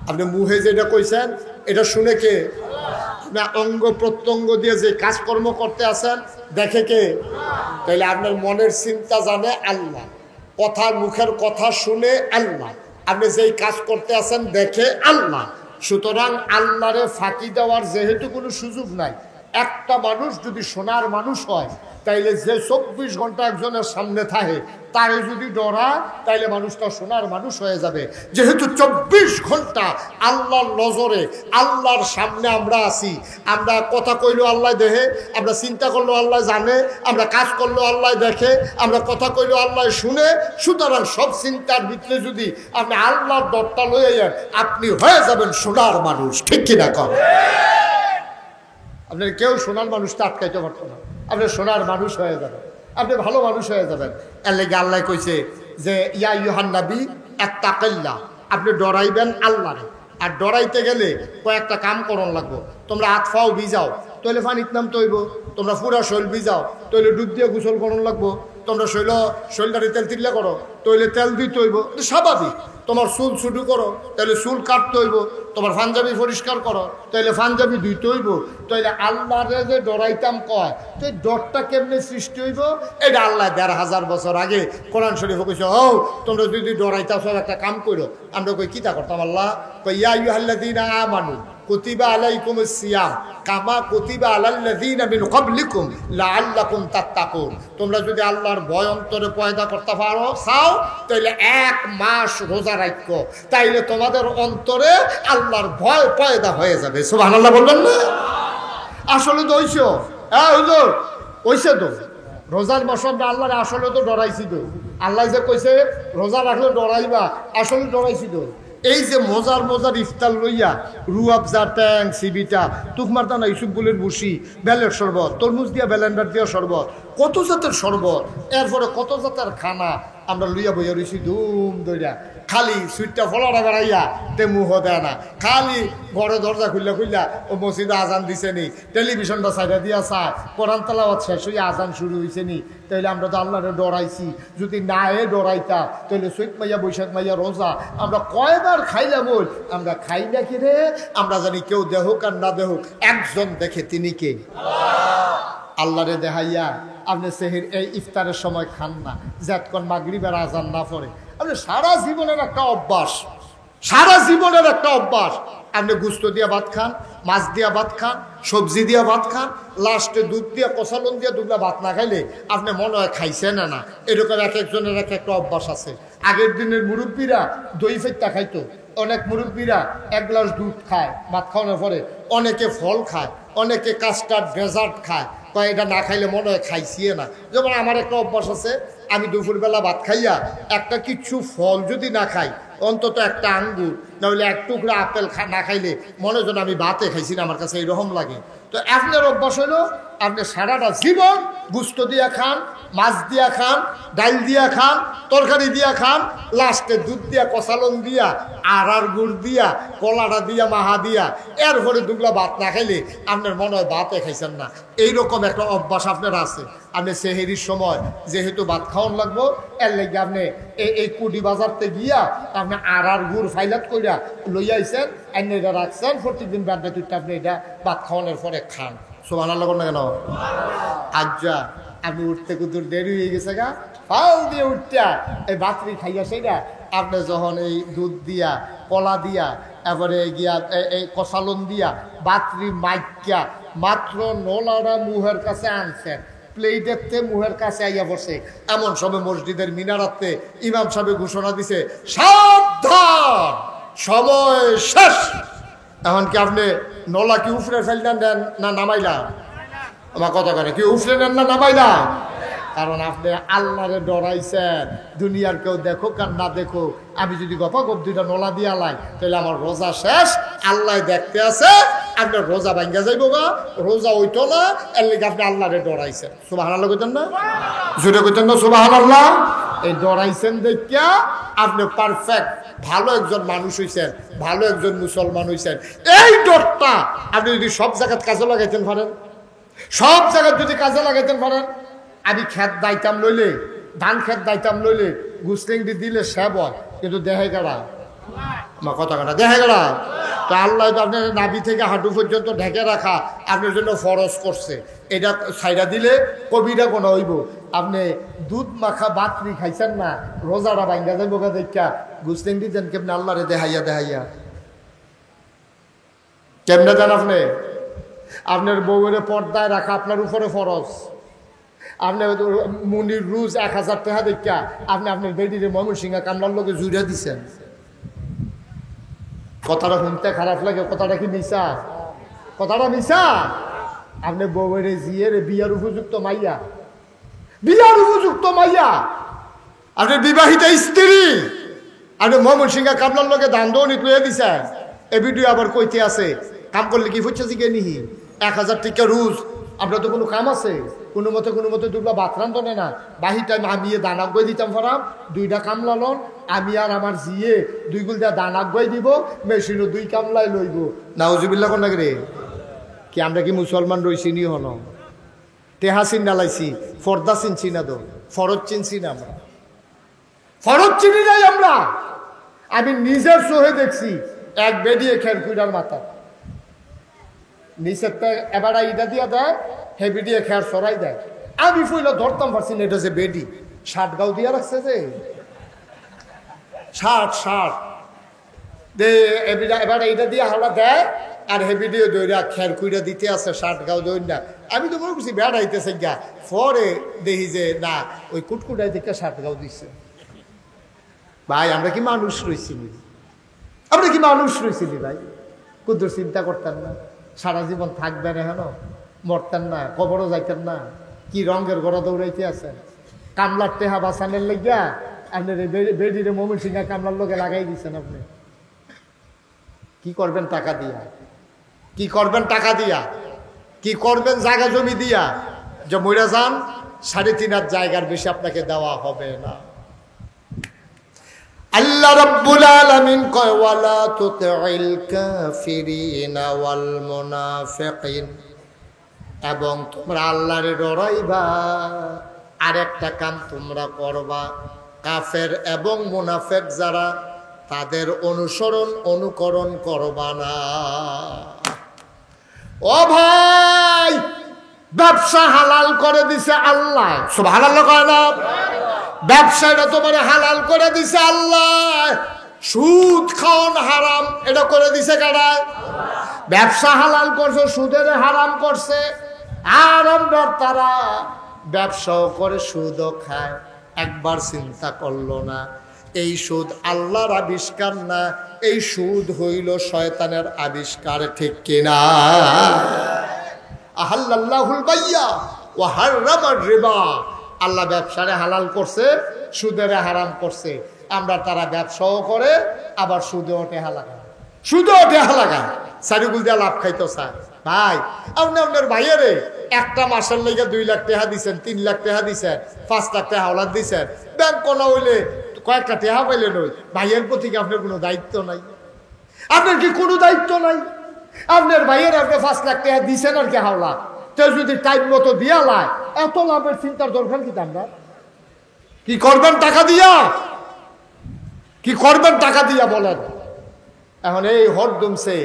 আপনি মুহে যেটা কইছেন এটা শুনে কে? আপনি অঙ্গ প্রত্যঙ্গ দিয়ে যে কাজকর্ম করতে আছেন দেখে কে? তাইলে আপনার মনের চিন্তা জানে আল্লাহ, কথা মুখের কথা শুনে আল্লাহ, আপনি যেই কাজ করতে আছেন দেখে আল্লাহ। সুতরাং আল্লাহরে ফাঁকি দেওয়ার যেহেতু কোনো সুযোগ নাই, একটা মানুষ যদি সোনার মানুষ হয় তাইলে যে 24 ঘন্টা একজনের সামনে থাকে তারে যদি ডরা তাইলে মানুষটা সোনার মানুষ হয়ে যাবে। যেহেতু 24 ঘন্টা আল্লাহর নজরে আল্লাহর সামনে আমরা আছি, আমরা কথা কইলেও আল্লাহ দেখে, আমরা চিন্তা করলেও আল্লাহ জানে, আমরা কাজ করলেও আল্লাহ দেখে, আমরা কথা কইলেও আল্লাহ শুনে। সুতরাং সব চিন্তার ভিতরে যদি আপনি আল্লাহর ডরটা লয়ে যান, আপনি হয়ে যাবেন সোনার মানুষ, ঠিক কিনা কর? আপনার কেউ সোনার মানুষটা আটকাইতে পারতো না, আপনি সোনার মানুষ হয়ে যাবেন, আপনি ভালো মানুষ হয়ে যাবেন। এর লেগে আল্লাহ কইছে যে ইয়া ইউহান নবী ইত্তাকিল্লাহ, আপনি ডরাইবেন আল্লাহরে। আর ডরাইতে গেলে কয়েকটা কাম করন লাগবো। তোমরা হাত ফাও ভিজাও, তৈলে পানির নাম তৈব। তোমরা পুরা শৈল ভিজাও, তৈলে ডুব দিয়ে গোসল করন লাগবো। তোমরা শৈলটারে তেল তিল্লা করো, তৈলে তেল দিতে হইব, স্বাভাবিক। তোমার চুল ছুটু করো, তাহলে চুল কাটতে হইব। তোমার পাঞ্জাবি পরিষ্কার করো, তাইলে পাঞ্জাবি ধুইতে হইব। তাইলে আল্লাহরে যে ডরাইতাম কয়, তো এই ডরটা কেমনে সৃষ্টি হইব? এটা আল্লাহ 1500 বছর আগে কোরআন শরীফে কইছে, ও তোমরা যদি ডরাইতাছ একটা কাম করো। আমরা কই কিতা করতাম? আল্লাহ কই ইয়া আইয়ুহাল্লাযীনা আমানু কুতিবা আলাইকুমুস সিয়াম কামা কুতিবা আলাল্লাযীনা মিন ক্বাবলিকুম লাআল্লাকুম তাত্তাকুন। তোমরা যদি আল্লাহর ভয় অন্তরে পয়দা করতে পারো চাও, তাইলে 1 মাস রোজা রাখো, তাইলে তোমাদের অন্তরে আল্লাহর ভয় পয়দা হয়ে যাবে। সুবহানাল্লাহ বলবেন না? আসলে তো হইছো, হ্যাঁ হুজুর হইছে তো। রোজার বছরটা আল্লাহরে আসলে তো ডরাইছি তো। আল্লাহ যে কইছে রোজা রাখলে ডরাইবা, আসলে ডরাইছি তো। এই যে মজার মজার ইফতার লইয়া রুয়াবজা, ট্যাং, সিবিটা, তুকমারতা না, ইসুফগুলের বুসি, বেলের শরবত, তরমুজ দিয়া বেলেন্ডার দিয়া শরবত, কত জাতের শরবত, এরপরে কত জাতের খানা আমরা লইয়া বইয়া রইছি ধুম দইয়া। খালি সুইটটা ফলাটা বেড়াইয়া তে মুহ দেয় না, খালি ঘরে দরজা খুললা খুললা ও মসজিদে আজান দিছে নি, টেলিভিশনটা সাইডা দিয়া চায়, কোরআন তেলাওয়াত শেষ হইয়া আজান শুরু হয়েছে নি। তাইলে আমরা তো আল্লাহরে ডরাইছি। যদি না এ ডরাইতা তাহলে চৈত মাইয়া বৈশাখ মাইয়া রোজা আমরা কয়বার খাইলাম? বল আমরা খাই না কি রে? আমরা জানি কেউ দেহুক আর না দেহুক একজন দেখে, তিনি কে? আল্লাহরে দেখাইয়া আপনি সেহের এই ইফতারের সময় খান না, যতক্ষণ মাগরিবের আজান না পড়ে। আপনি সারা জীবনের একটা অভ্যাস, সারা জীবনের একটা অভ্যাস। আপনি গুস্ত দিয়া ভাত খান, মাছ দিয়া ভাত খান, সবজি দিয়া ভাত খান, লাস্টে দুধ দিয়া কষালন দিয়া দুগলা ভাত না খাইলে আপনি মনে হয় খাইছেন না। এরকম এক একজনের এক একটা অভ্যাস আছে। আগের দিনের মুরব্বীরা দই ফেটটা খাইতো, অনেক মুরব্বীরা 1 গ্লাস দুধ খায় ভাত খাওয়ানোর পরে, অনেকে ফল খায়, অনেকে কাস্টার্ড ডেজার্ট খায়। তো এটা না খাইলে মনে হয় খাইছি না। যেমন আমার একটা অভ্যাস আছে, আমি দুপুরবেলা ভাত খাইয়া একটা কিছু ফল যদি না খাই, অন্তত একটা আঙ্গুর নাহলে 1 টুকরা আপেল না খাইলে মনে যেন আমি ভাতে খাইছি না, আমার কাছে এইরকম লাগে। তো আপনার অভ্যাস হলো আপনি সারাটা জীবন গুস্ত দিয়া খান, মাছ দিয়া খান, ডাল দিয়া খান, তরকারি দিয়া খান, লাস্টে দুধ দিয়া কষালন দিয়া আর গুড় দিয়া কলাটা দিয়া মাহা দিয়া এরপরে দুগলা ভাত না খাইলে আপনার মনে হয় ভাতে খাইছেন না। এইরকম একটা অভ্যাস আপনার আছে। আপনি সেহেরির সময় যেহেতু ভাত খাওয়ান লাগবো, এর লেগে আপনি এই কুডি বাজারতে গিয়া আপনি আর গুড় ফাইলাত কইরা লইয়া আইছেন, এনে এটা রাখছেন, প্রত্যেকদিন বাড্ডা তুইটা আপনি এটা ভাত খাওয়ানোর পরে খান। সুবহানাল্লাহ না কেন? আজ্জা আপনি উঠতে কুদুর দেরি হয়ে গেছে গা, ফাল দিয়ে উঠটা এই বাতরি খাইয়া সেইটা আপনি যখন এই দুধ দিয়া কলা দিয়া এবারে গিয়া এই কষালন দিয়া বাতরি মাইকা মাত্র নোলাটা মুহের কাছে আনছেন, প্লেটেতে মুহের কাছে আইয়া বসে, এমন সময় মসজিদের মিনারাতে ইমাম সাহেব ঘোষণা দিছে, সাবধান সময় শেষ। এখন কি আপনি নলা কি উফরে ফেললেন দেন না নামাইলা? আমার কথা কেন, কি উফরে নেন না নামাইলা? কারণ আপনি আল্লাহরে ডরাইছেন। দুনিয়ার কেউ দেখুক আর না দেখুক, আমি যদি গপা গপ দুইটা নলা দিয়া লাই তাহলে আমার রোজা শেষ, আল্লাহ দেখতে আছে, আপনার রোজা ভাঙ্গা যাইব গা, রোজা ওইতো না, এর লিগে আপনি আল্লাহরে ডরাইছেন। সুবহানাল্লাহ কইতেন না? জোরে কইতেন না সুবহানাল্লাহ? এই ডরাইছেন দেখিয়া আপনি পারফেক্ট ভালো একজন মানুষ হইছেন, ভালো একজন মুসলমান হইছেন। এই ডরটা আপনি যদি সব জায়গায় কাজে লাগাইতেন পারেন, সব জায়গায় যদি কাজে লাগাইতেন পারেন, আমি খেত দাইতাম লইলে, ধান খেত দাইতাম লইলে গুসলিংটি দিলে সেব হয়, কিন্তু দেহে গেড়া আমার কথা কাটা দেহে গেড়া। তো আল্লাহ তো আপনার নাভি থেকে হাঁটু পর্যন্ত ঢেকে রাখা আপনার জন্য ফরজ করছে, এটা ছাইড়া দিলে কবিরা কোনো হইব। আপনি দুধ মাখা বাতরি খাইছেন না, রোজাটা ভাঙ্গা যাইব গা দেখা গুসলিংটি দেন কেমনে আল্লাহরে দেখাইয়া দেখাইয়া কেমনে দেন আপনি? আপনার বউয়ের পর্দায় রাখা আপনার উপরে ফরজ। আপনি মুনির রুজ 1000 টাকা দেখা আপনি আপনার বেডিরে ময়মনসিংহা কামলার লোকে জুড়ে দিচ্ছেন। কথাটা শুনতে খারাপ লাগে, কথাটা কি মিশা? কথাটা মিশা? আপনি বউয়ের জিয়ের বিয়ার উপযুক্ত মাইয়া, বিয়ার উপযুক্ত মাইয়া, আপনি বিবাহিত স্ত্রী, আপনি ময়মনসিংহা কামলার লোকে দান দৌনি তুলে দিচ্ছেন। এ ভিডিও আবার কইতে আছে কাম করলে কি ফুটছে জিগে নিহি 1000 টাকা রুজ। আপনার তো কোনো কাম আছে? কোনো মতে দুটো ভাত রান্ধনে না, বাহি টাইম আমি দানা গই দিতাম ফারাম, 2টা কামলা লন, আমি আর আমার জিয়ে 2 গুল দিয়া দানা গই দিব, মেশিনও 2 কামলাই লইব। নাউজুবিল্লাহ কোন রে? কি আমরা কি মুসলমান রইছি নি? হন টেহা চিন্না লাইছি, ফর্দা চিনছি না, তো ফরজ চিনছি না, আমরা ফরজ চিনি নাই আমরা। আমি নিজের চোখে দেখছি এক বেডিয়ে খেরকুইটার মাথা নিচের এবার ইটা দিয়া দেয়, হেবি দিয়ে খেয়ার সরাই দেয়। আমি ফুইলা ধরতাম পারছি না, এটা যে বেডি 60 গাও দিয়া রাখছে, যে 60 এবার এইটা দিয়ে হাওড়া দেয় আর হেবি দিয়ে দইরা খের কুইরা দিতে আছে 60 গাও দই না। আমি তো মনে করছি বেড় আইতেছে গা, পরে দেখি যে না, ওই কুটকুটাই থেকে 60 গাও দিচ্ছে। ভাই আমরা কি মানুষ রয়েছিলি? আমরা কি মানুষ রয়েছিলি ভাই? কুদ্র চিন্তা করতেন না? সারা জীবন থাকবেন এখনো, মরতেন না, কবরও যাইতেন না, কি রঙের গড়া দৌড়াইতে আছেন? কামলার টেহা বাঁচানের লাগিয়া আপনার বেডিরে ময়মনসিংহা কামলার লোকে লাগাই দিচ্ছেন। আপনি কি করবেন টাকা দিয়া? কি করবেন টাকা দিয়া? কি করবেন জায়গা জমি দিয়া? যে মইরা যান 3.5 জায়গার বেশি আপনাকে দেওয়া হবে না। আল্লাহ রাব্বুল আলামিন কয় ওয়ালা তুতিল কাফিরিনা ওয়াল মুনাফিকিন, এবং তোমরা আল্লাহরে ডরাইবা, আরেকটা কাম তোমরা করবা, কাফের এবং মুনাফিক যারা তাদের অনুকরণ করবা না। ও ভাই, ব্যবসা হালাল করে দিছে আল্লাহ, সুবহানাল্লাহ কয় না? ব্যবসাটা তোমার হালাল করে দিছে আল্লাহ। সুদ খাওয়ান হারাম, এটা করে দিছে কারা? ব্যবসা হালাল করছে, সুদের হারাম করছে। আর আমরা তারা ব্যবসাও করে সুদও খায়, একবার চিন্তা করলো না এই সুদ আল্লাহর আবিষ্কার না, এই সুদ হইল শয়তানের আবিষ্কার, ঠিক কিনা? আহাল্লাল্লাহুল বাইয়া ওয়া হাররামার রিবা, আল্লাহ ব্যবসারে হালাল করছে, সুদের হারাম করছে। আমরা তারা ব্যবসাও করে আবার সুদেও টেহা লাগায়, সুদেও টেহা লাগায়, সারিগুল দিয়ে লাভ খাইতো স্যার। ভাই আপনি আপনার ভাইয়ারে একটা মাসের লেগে 2 লাখ টাকা দিচ্ছেন, 3 লাখ টাকা দিচ্ছেন, 5 লাখ টাকা হাওলাত দিচ্ছেন, ব্যাংক কোনা হইলে কয়েকটা টাকা পাইলেন, ওই ভাইয়ের প্রতি কি আপনার কোনো দায়িত্ব নাই? আপনার কি কোনো দায়িত্ব নাই? আপনার ভাইয়ের আপনি 5 লাখ টাকা দিচ্ছেন আর কি হাওলা, তো যদি টাইম মতো দিয়া লাই, এত লাভের চিন্তার দরকার কি? আমরা কি করবেন টাকা দিয়া? কি করবেন টাকা দিয়া বলেন? এখন এই হরদমসে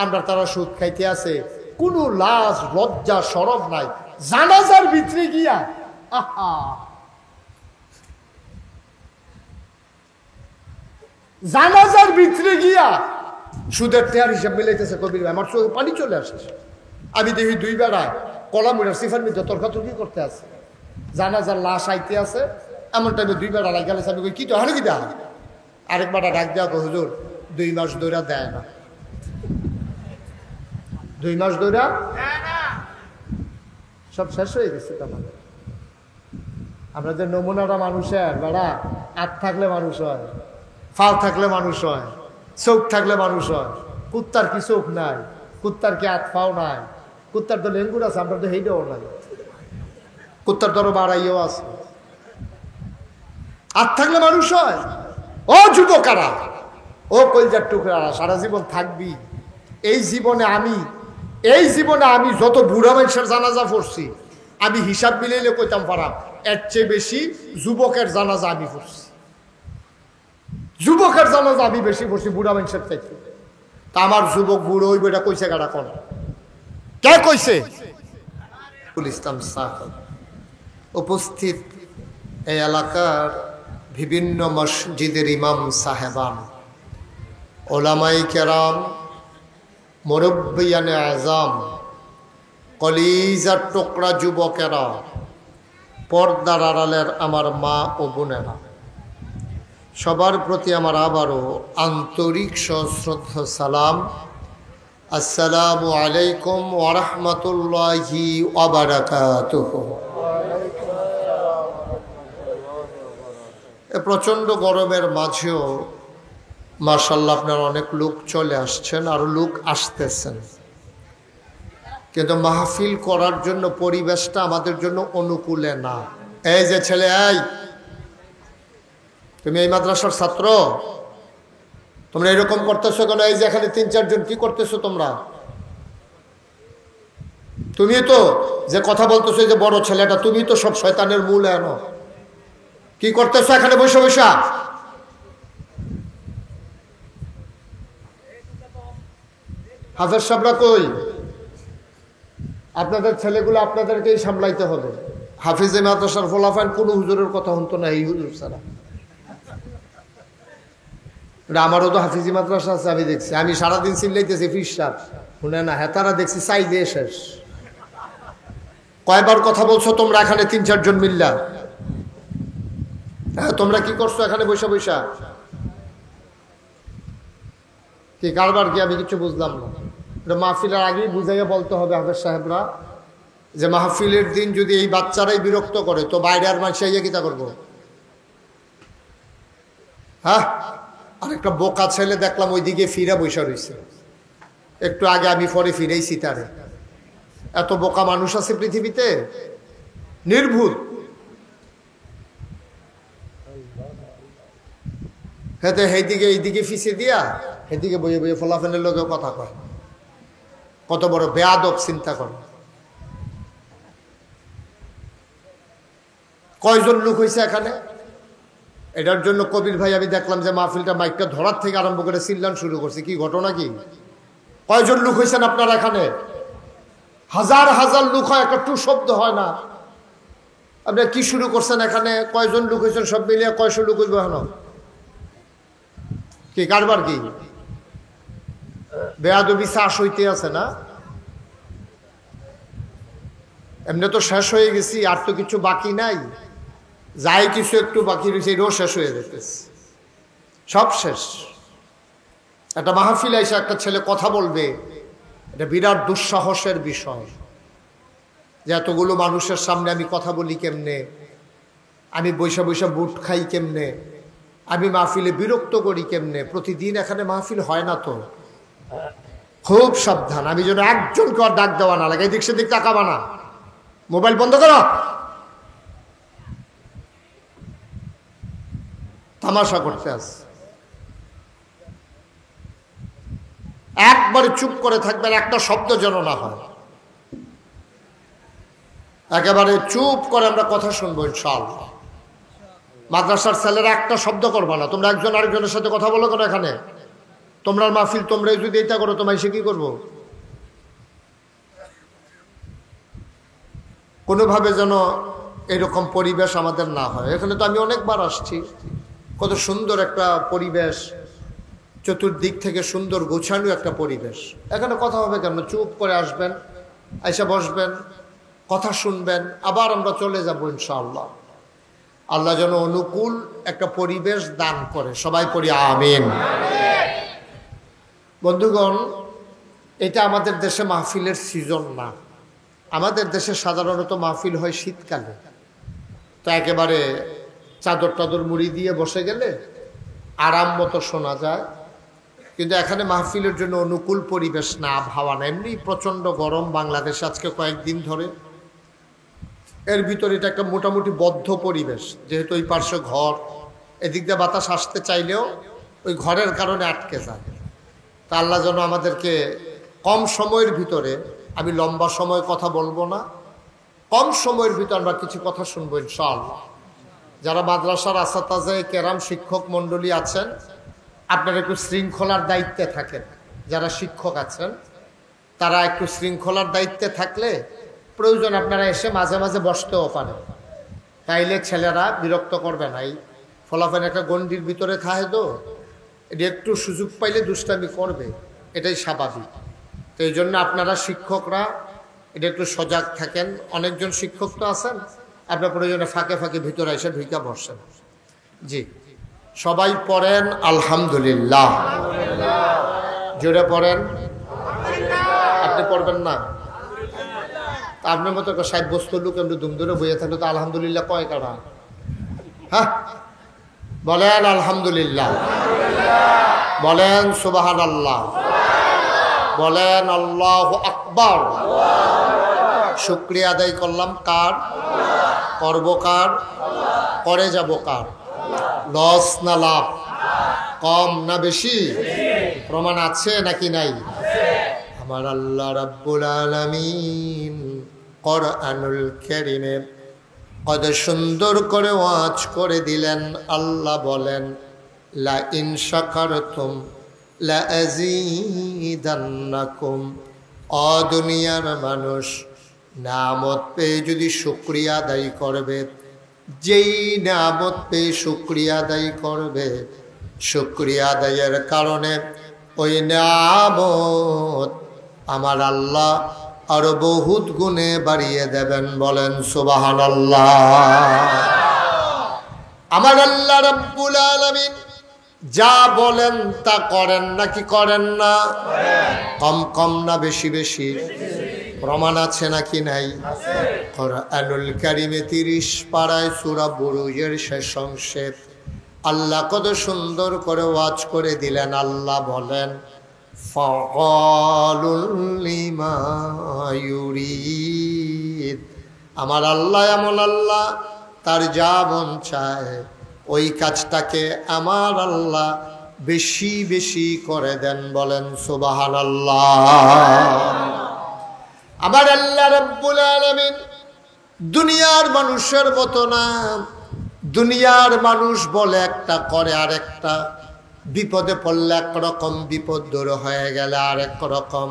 আমরা তারা সুদ খাইতে আছে, কোনো লাজ লজ্জা শরম নাই। জানাজার ভিতরে গিয়া আহা জানাজার ভিতরে গিয়া সুদের টেয়ার হিসাব মিলাইতেছে কবির ভাই, আমার চোখে পানি চলে আসছে। আমি দেখি দুই বেড়া কলামুড়ার সিফার মধ্যে তর্কাতর্কি করতে আছে, জানাজার লাশ আইতে আছে। এমন টাইমে দুই বেড়া লাগ গেলে আমি কই কি তো হারে কি দেয়, আরেক বেড়া ডাক দেওয়া হুজুর 2 মাস ধরে দেয় না, 2 মাস ধরে সব শেষ হয়ে গেছে। আমাদের আমরা যে নমুনাটা মানুষের বেড়া, হাত থাকলে মানুষ হয়, ফাল থাকলে মানুষ হয়, চোখ থাকলে মানুষ হয়। কুত্তার কি চোখ নাই, কুত্তার কি হাত ফাও নাই, কুত্তার তো লেঙ্গুর আছে, আমরা তো হেইটাও নাই, কুত্তার ধরো বাড়াইও আছে। হাত থাকলে মানুষ হয়। ও যুবকারা, ও কলজার টুকরারা, সারা জীবন থাকবি। এই জীবনে আমি যত বুড়া মানুষের জানাজা পড়ছি, আমি হিসাব মিলাইলে কইতাম পারাম এর চেয়ে বেশি যুবকের জানাজা আমি পড়ছি। যুবকের জানাজা আমি বেশি পড়ছি বুড়া মানুষের চাইতে। তা আমার যুবক বুড়ো ওই বইটা কইছে গাড়া কোন কে কইছে? ইসলাম সাহেব উপস্থিত এই এলাকার বিভিন্ন মসজিদের ইমাম সাহেবান, ওলামাই কেরাম, মুরব্বিয়ানে আজম, কলিজার টুকরা যুবকেরা, পর্দার আড়ালের আমার মা ও বোনেরা, সবার প্রতি আমার আবারও আন্তরিক সশ্রদ্ধ সালাম। আসসালামু আলাইকুম ওয়া রাহমাতুল্লাহি ওয়া বারাকাতুহু। প্রচণ্ড গরমের মাঝেও মাশাআল্লাহ আপনারা অনেক লোক চলে আসছেন, আরো লোক আসতেছেন, কিন্তু মাহফিল করার জন্য পরিবেশটা আমাদের জন্য অনুকূলে না। এই যে ছেলে, এই তুমি এই মাদ্রাসার ছাত্র, তোমরা এরকম করতেছো কেন? এই যে এখানে 3-4 জন কি করতেছো তোমরা? তুমি তো যে কথা বলতেছো, এই যে বড় ছেলেটা, তুমি তো সব শয়তানের মূল। এনো কি করতেছো এখানে বসে বসা? হাফেজ সাহেবরা কই? আপনাদের ছেলেগুলো আপনাদেরকেই সামলাইতে হবে। হাফিজে মাদ্রাসার ফলাফাইন কোন হুজুরের কথা হতো না, এই হুজুর ছাড়া। আমারও তো হাফিজি মাদ্রাসা আছে, আমি দেখছি। আমি সারাদিন চিল্লাইতেছি ফিস সাহেব শুনে না, হেতারা দেখছি চাই দিয়ে শেষ। কয়বার কথা বলছো তোমরা এখানে 3-4 জন মিল্লা? হ্যাঁ, তোমরা কি করছো এখানে বৈশা বৈশা? কি কারবার কি? আমি কিছু বুঝলাম না। মাহফিলের আগেই বুঝাইয়া বলতে হবে হাফেজ সাহেবরা যে মাহফিলের দিন যদি এই বাচ্চারাই বিরক্ত করে তো বাইরে আর মানুষ আইয়া কিতা করবো? হ্যাঁ, আরেকটা বোকা ছেলে দেখলাম ওইদিকে ফিরে বৈশা রয়েছে। একটু আগে আমি পরে ফিরেইছি তারে। এত বোকা মানুষ আছে পৃথিবীতে, নির্ভুল। হ্যাঁ, সেইদিকে এইদিকে ফিসে দিয়া এদিকে বইয়ে বইয়ে ফলাফলের লোকেও কথা কয়। কত বড় বেয়াদব, চিন্তা করে। কয়জন লোক হয়েছে এখানে? এটার জন্য কবির ভাই আমি দেখলাম যে মাহফিলটা মাইকটা ধরার থেকে আরম্ভ করে চিল্লান শুরু করছে। কি ঘটনা কি? কয়জন লোক হয়েছেন আপনারা এখানে? হাজার হাজার লোক হয়, একটা টু শব্দ হয় না। আপনারা কি শুরু করছেন এখানে? কয়জন লোক হয়েছেন সব মিলিয়ে? কয়শো লোক হইব এখন? কি কারবার কি? বেয়াদবি চাষ হইতে আছে না? এমনি তো শেষ হয়ে গেছি, আর তো কিছু বাকি নাই। যাই কিছু একটু বাকি রয়েছে, এটাও শেষ হয়ে যেতেছে, সব শেষ। একটা মাহফিল এসে একটা ছেলে কথা বলবে, এটা বিরাট দুঃসাহসের বিষয়। যে এতগুলো মানুষের সামনে আমি কথা বলি কেমনে, আমি বৈশা বৈশা বুট খাই কেমনে, আমি মাহফিলে বিরক্ত করি কেমনে। প্রতিদিন এখানে মাহফিল হয় না তো, খুব সাবধান। আমি যেন একজনকে আর ডাক দেওয়া না লাগে। এদিক সেদিক তাকাবা না, মোবাইল বন্ধ করো। তামাশা করতে আস, একবারে চুপ করে থাকবেন, একটা শব্দ যেন না হয়। একেবারে চুপ করে আমরা কথা শুনবো ইনশাআল্লাহ। মাদ্রাসার ছেলেরা একটা শব্দ করবা না। তোমরা একজন আরেকজনের সাথে কথা বলো কেন এখানে? তোমরা মাহফিল তোমরাই যদি এটা করো, তোমায় সে কি করবো? কোনোভাবে যেন এরকম পরিবেশ আমাদের না হয়। এখানে তো আমি অনেকবার আসছি, কত সুন্দর একটা পরিবেশ, চতুর্দিক থেকে সুন্দর গোছানো একটা পরিবেশ। এখানে কথা হবে কেন? চুপ করে আসবেন, এসে বসবেন, কথা শুনবেন, আবার আমরা চলে যাব ইনশাআল্লাহ। আল্লাহ যেন অনুকূল একটা পরিবেশ দান করে, সবাই পড়ি আমিন। বন্ধুগণ, এটা আমাদের দেশে মাহফিলের সিজন না। আমাদের দেশে সাধারণত মাহফিল হয় শীতকালে, তো একেবারে চাদর টাদর মুড়ি দিয়ে বসে গেলে আরাম মতো শোনা যায়। কিন্তু এখানে মাহফিলের জন্য অনুকূল পরিবেশ না, আবহাওয়া না, এমনি প্রচণ্ড গরম বাংলাদেশে আজকে কয়েকদিন ধরে। এর ভিতরে এটা একটা মোটামুটি বদ্ধ পরিবেশ, যেহেতু ওই পার্শ্বে ঘর, এদিক দিয়ে বাতাস আসতে চাইলেও ওই ঘরের কারণে আটকে যায়। তা আল্লাহ যেন আমাদেরকে কম সময়ের ভিতরে, আমি লম্বা সময় কথা বলবো না, কম সময়ের ভিতরে আমরা কিছু কথা শুনবো ইনশাআল্লাহ। যারা মাদ্রাসার আসাতাজে কেরাম শিক্ষক মণ্ডলী আছেন, আপনারা একটু শৃঙ্খলার দায়িত্বে থাকেন। যারা শিক্ষক আছেন তারা একটু শৃঙ্খলার দায়িত্বে থাকলে প্রয়োজন আপনারা এসে মাঝে মাঝে বসতেও পারেন, তাইলে ছেলেরা বিরক্ত করবে না। এই ফলাফল একটা গণ্ডির ভিতরে থাকে, তো এটা একটু সুযোগ পাইলে দুষ্টামি করবে, এটাই স্বাভাবিক। তো এই জন্য আপনারা শিক্ষকরা এটা একটু সজাগ থাকেন। অনেকজন শিক্ষক তো আছেন, আপনার প্রয়োজনে ফাঁকে ফাঁকে ভিতরে এসে ঢুকে বসেন। জি, সবাই পড়েন আলহামদুলিল্লাহ, জোরে পড়েন। আপনি পড়বেন না? তা আপনার মতো সাব্যস্ত লোক এমনি দুম ধরে বইয়ে থাকলে তো আলহামদুলিল্লাহ কয় কারা? হ্যাঁ, বলেন আলহামদুলিল্লাহ, বলেন সুবহানাল্লাহ, বলেন আল্লাহু আকবার। শুকরিয়া আদায় করলাম কার? করব কার? করে যাব কার? লস না লাভ? কম না বেশি? প্রমাণ আছে নাকি নাই? আমার আল্লাহ রাব্বুল আলামিন কোরআনুল কারীমে কত সুন্দর করে ওয়াজ করে দিলেন। আল্লাহ বলেন, লা ইন শাকারতুম লা আযীদান্নাকুম। ও দুনিয়ার মানুষ, নিয়ামত পেয়ে যদি শুকরিয়া আদায় করবে, যেই নিয়ামত পেয়ে শুকরিয়া আদায় করবে, শুকরিয়া আদায়ের কারণে ওই নিয়ামত আমার আল্লাহ আরো বহুত গুণে বাড়িয়ে দেবেন। বলেন সুবহানাল্লাহ। আমার আল্লাহ রাব্বুল আলামিন যা বলেন তা করেন নাকি করেন না? কম কম না বেশি বেশি? প্রমাণ আছে নাকি নাই? কোরআনুল কারীমে 30 পারায় সূরা বুরুজের শেষ অংশে আল্লাহ কত সুন্দর করে ওয়াজ করে দিলেন। আল্লাহ বলেন, ফাআলুল লিমা ইউরিদ। আমার আল্লাহ এমন আল্লাহ, তার যা মন চায় ওই কাজটাকে আমার আল্লাহ বেশি বেশি করে দেন। বলেন সুবহানাল্লাহ। আমার আল্লাহ রাব্বুল আলামিন দুনিয়ার মানুষের মতো না। দুনিয়ার মানুষ বলে একটা, করে আরেকটা। বিপদে পড়লে একরকম, বিপদ দূর হয়ে গেলে আরেক রকম।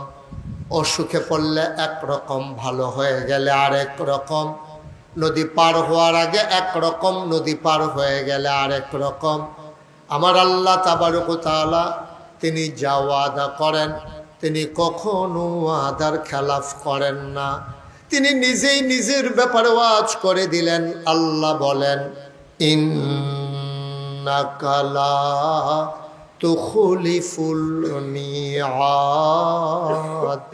অসুখে পড়লে একরকম, ভালো হয়ে গেলে আরেক রকম। নদী পার হওয়ার আগে একরকম, নদী পার হয়ে গেলে আরেক রকম। আমার আল্লাহ তাবারক ওয়া তাআলা তিনি যা ওয়াদা করেন তিনি কখনো ওয়াদার খেলাফ করেন না। তিনি নিজেই নিজের ব্যাপারে ওয়াজ করে দিলেন। আল্লাহ বলেন, ইন্নাকা লা তুখলিফুল মিআদ।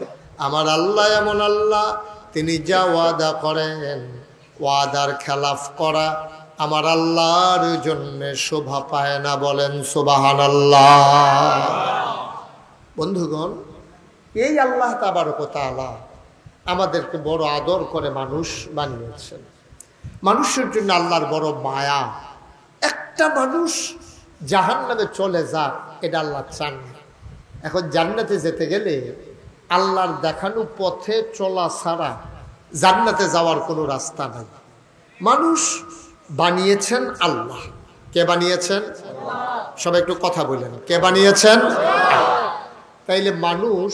আমার আল্লাহ এমন আল্লাহ, তিনি যা ওয়াদা করেন, ওয়াদার খেলাফ করা আমার আল্লাহর জন্য শোভা পায় না। বলেন সুবহানাল্লাহ। বন্ধুগণ, এই আল্লাহ তাবারক ওয়া তাআলা আমাদেরকে বড় আদর করে মানুষ বানিয়েছেন। মানুষের জন্য আল্লাহর বড় মায়া। একটা মানুষ জাহান্নামে চলে যাক, এটা আল্লাহ চান না। এখন জান্নাতে যেতে গেলে আল্লাহর দেখানো পথে চলা ছাড়া জান্নাতে যাওয়ার কোনো রাস্তা নাই। মানুষ বানিয়েছেন আল্লাহ। কে বানিয়েছেন? সবাই একটু কথা বলেন, কে বানিয়েছেন? তাইলে মানুষ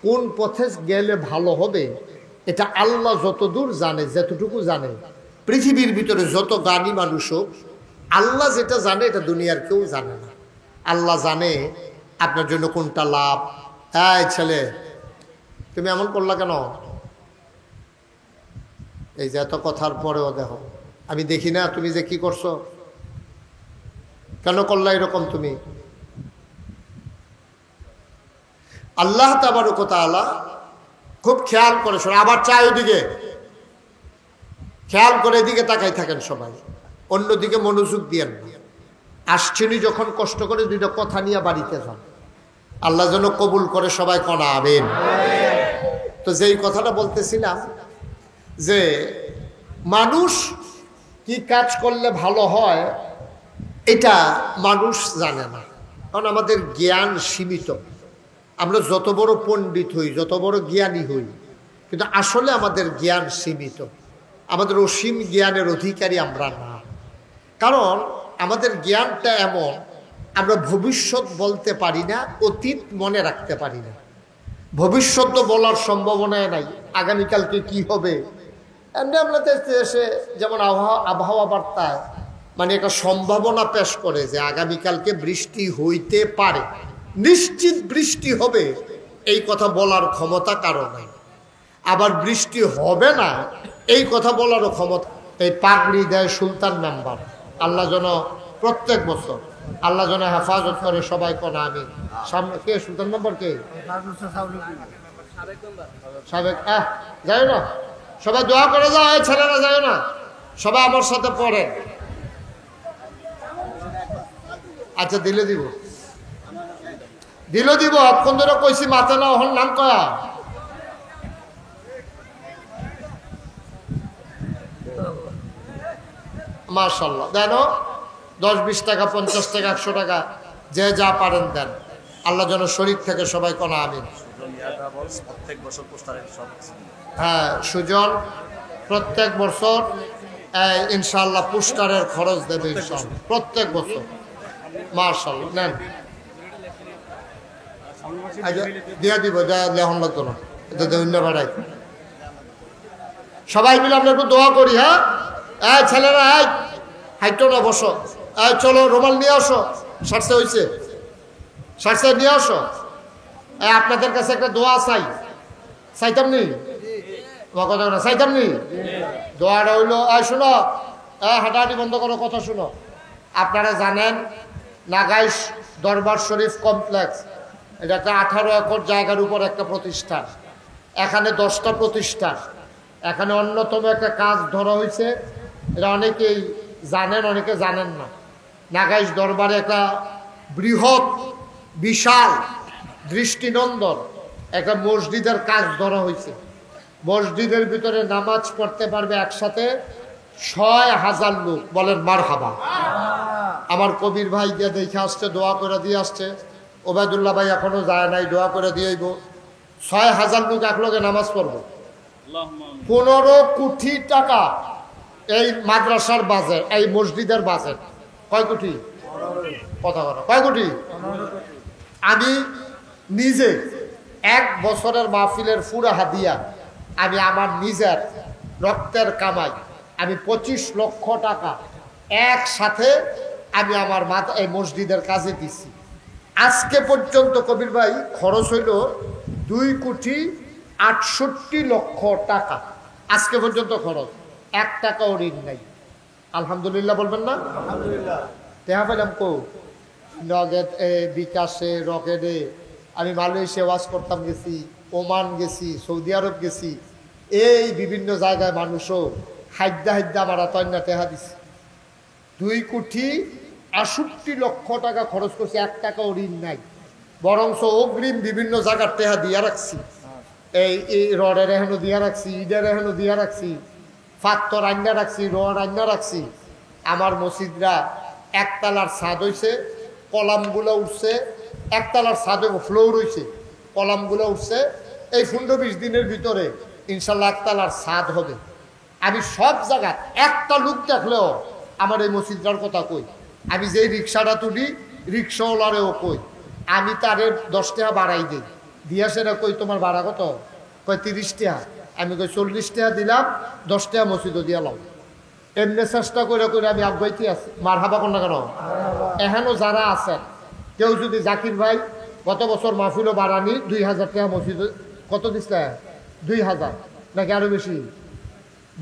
কোন পথে গেলে ভালো হবে এটা আল্লাহ যতদূর জানে, যতটুকু জানে। পৃথিবীর ভিতরে যত জ্ঞানী মানুষ হোক, আল্লাহ যেটা জানে এটা দুনিয়ার কেউ জানে না। আল্লাহ জানে আপনার জন্য কোনটা লাভ। এই ছেলে, তুমি এমন করলা কেন? এই যে এত কথার পরেও দেখো, আমি দেখি না তুমি যে কি করছো, কেন করলা এরকম তুমি? আল্লাহ তাবারক ওয়া তাআলা খুব খেয়াল করে শোনো। আবার চাই ওদিকে, খেয়াল করে এদিকে তাকাই থাকেন সবাই, অন্যদিকে মনোযোগ দিয়েন না। আসছেনি যখন কষ্ট করে দুইটা কথা নিয়ে বাড়িতে যান, আল্লাহ যেন কবুল করে, সবাই কনা আমিন। তো যেই কথাটা বলতেছিলাম যে মানুষ কি কাজ করলে ভালো হয় এটা মানুষ জানে না, কারণ আমাদের জ্ঞান সীমিত। আমরা যত বড় পণ্ডিত হই, যত বড় জ্ঞানী হই, কিন্তু আসলে আমাদের জ্ঞান সীমিত। আমাদের অসীম জ্ঞানের অধিকারী আমরা না, কারণ আমাদের জ্ঞানটা এমন, আমরা ভবিষ্যৎ বলতে পারি না, অতীত মনে রাখতে পারি না। ভবিষ্যৎ তো বলার সম্ভাবনায় নাই, আগামীকালকে কি হবে। এমনি আপনাদের দেশে যেমন আবহাওয়া বার্তায় মানে একটা সম্ভাবনা পেশ করে যে আগামীকালকে বৃষ্টি হইতে পারে, নিশ্চিত বৃষ্টি হবে, এই কথা বলার ক্ষমতা কারো নাই। আবার বৃষ্টি হবে না এই কথা বলারও ক্ষমতা। এই পাগড়ি দেয় সুলতান মেম্বার, আল্লাহ যেন প্রত্যেক বছর আল্লাহ যেন হেফাজত করে, সবাই কোন আমি। সামনে কে সুলতান মেম্বার? কে সাবেক? যাই না, সবাই দোয়া করে যাও। এই ছেলেরা যায় না, সবাই আমার সাথে পড়ে। আচ্ছা দিলে দিব, দিল দিব। অতক্ষণ ধরে কইছি মাথা না হল নাম কয়া। মাশাআল্লাহ, দেন 10-20 টাকা, 50 টাকা, 100 টাকা, যে যা পারেন দেন। আল্লাহ যেন শরীর থেকে সবাই কোনা আমিন। হ্যাঁ, সুজন প্রত্যেক বছর ইনশাআল্লাহ পোস্টারের খরচ দেবে ইনশাআল্লাহ, প্রত্যেক বছর। মাশাআল্লাহ, নেন দিয়া দিব, লেহন লাগতো না, এটা অন্য বাড়াই। সবাই মিলে আমরা একটু দোয়া করি। হ্যাঁ, এই ছেলেরা, এই হাইটো না, বসো। এই চলো, রুমাল নিয়ে আসো, সারসে হয়েছে, সারসে নিয়ে আসো। আপনাদের কাছে একটা দোয়া চাইতাম নি, তোমার কথা না, চাইতাম নি। দোয়াটা হইলো, শোনো, হাঁটাহাঁটি বন্ধ করো, কথা শুনো। আপনারা জানেন নাগাইশ দরবার শরীফ কমপ্লেক্স, এটা একটা 18 একর জায়গার উপর একটা প্রতিষ্ঠান। এখানে 10টা প্রতিষ্ঠান। এখানে অন্যতম একটা কাজ ধরা হয়েছে, এটা অনেকেই জানেন, অনেকে জানেন না। নাগাইশ দরবারে একটা বৃহৎ বিশাল দৃষ্টিনন্দন একটা মসজিদের কাজ ধরা হয়েছে। মসজিদের ভিতরে নামাজ পড়তে পারবে একসাথে 6000 লোক। বলেন মারহাবা। আমার কবির ভাই গিয়ে দেখে আসছে, দোয়া করে দিয়ে আসছে। ওবায়দুল্লাহ ভাই এখনো যায় নাই, দোয়া করে দিয়েইব। 6000 লোক একলগে নামাজ পড়বো। 15 কোটি টাকা এই মাদ্রাসার বাজেট, এই মসজিদের বাজেট। কয় কোটি? কথা বলো, কয় কোটি? আমি নিজে 1 বছরের মাহফিলের পুরা হাদিয়া আমি আমার নিজের রক্তের কামাই আমি 25 লক্ষ টাকা একসাথে আমি আমার এই মসজিদের কাজে দিছি। আজকে পর্যন্ত কবির ভাই খরচ হইল 2,68,00,000 টাকা। আজকে পর্যন্ত খরচ, 1 টাকাও ঋণ নাই। আলহামদুলিল্লাহ বলবেন না? আলহামদুলিল্লাহ। দেখা পেলাম কো নগদ, বিকাশে, রকেটে। আমি মালয়েশিয়া ওয়াজ করতাম, গেছি ওমান, গেছি সৌদি আরব, গেছি। এই বিভিন্ন জায়গায় মানুষও হাইদ্যা মারা তন্যা টেহা দিছি। 2,68,00,000 টাকা খরচ করছি, 1 টাকাও ঋণ নাই। বরঞ্চ অগ্রিম বিভিন্ন জায়গার টেহা দিয়া রাখছি। এই রডের এখনো দিয়া রাখছি, ইটের এখনো দিয়া রাখছি, ফাত্তর আইনা রাখছি, রড আইনা রাখছি। আমার মসজিদরা 1 তলার ছাদ হয়েছে, কলামগুলো উঠছে। 1 তলার ছাদে ফ্লোর হয়েছে, কলামগুলো উঠছে। এই 15-20 দিনের ভিতরে ইনশাল্লাহ 1 তলার ছাদ হবে। আমি সব জায়গায় একটা লোক দেখলেও আমার এই মসজিদটার কথা কই। আমি যেই রিক্সাটা তুলি, রিক্সাওয়ালারেও কই, আমি তারে 10 টাকা বাড়াই দিই। দিয়া সেটা কই, তোমার ভাড়া কত? কয় 30 টাকা। আমি কই 40 টাকা দিলাম, 10 টাকা মসজিদও দিয়া লাও। এমনি চেষ্টা করে করে আমি আগাইতে আছি। মারহাবা কোন না কেন? এখনো যারা আছেন, কেউ যদি জাকির ভাই গত বছর মাহফিলও বাড়ানি 2000 টাকা মসজিদ কত দিচ্ছে 2000 নাকি আরো বেশি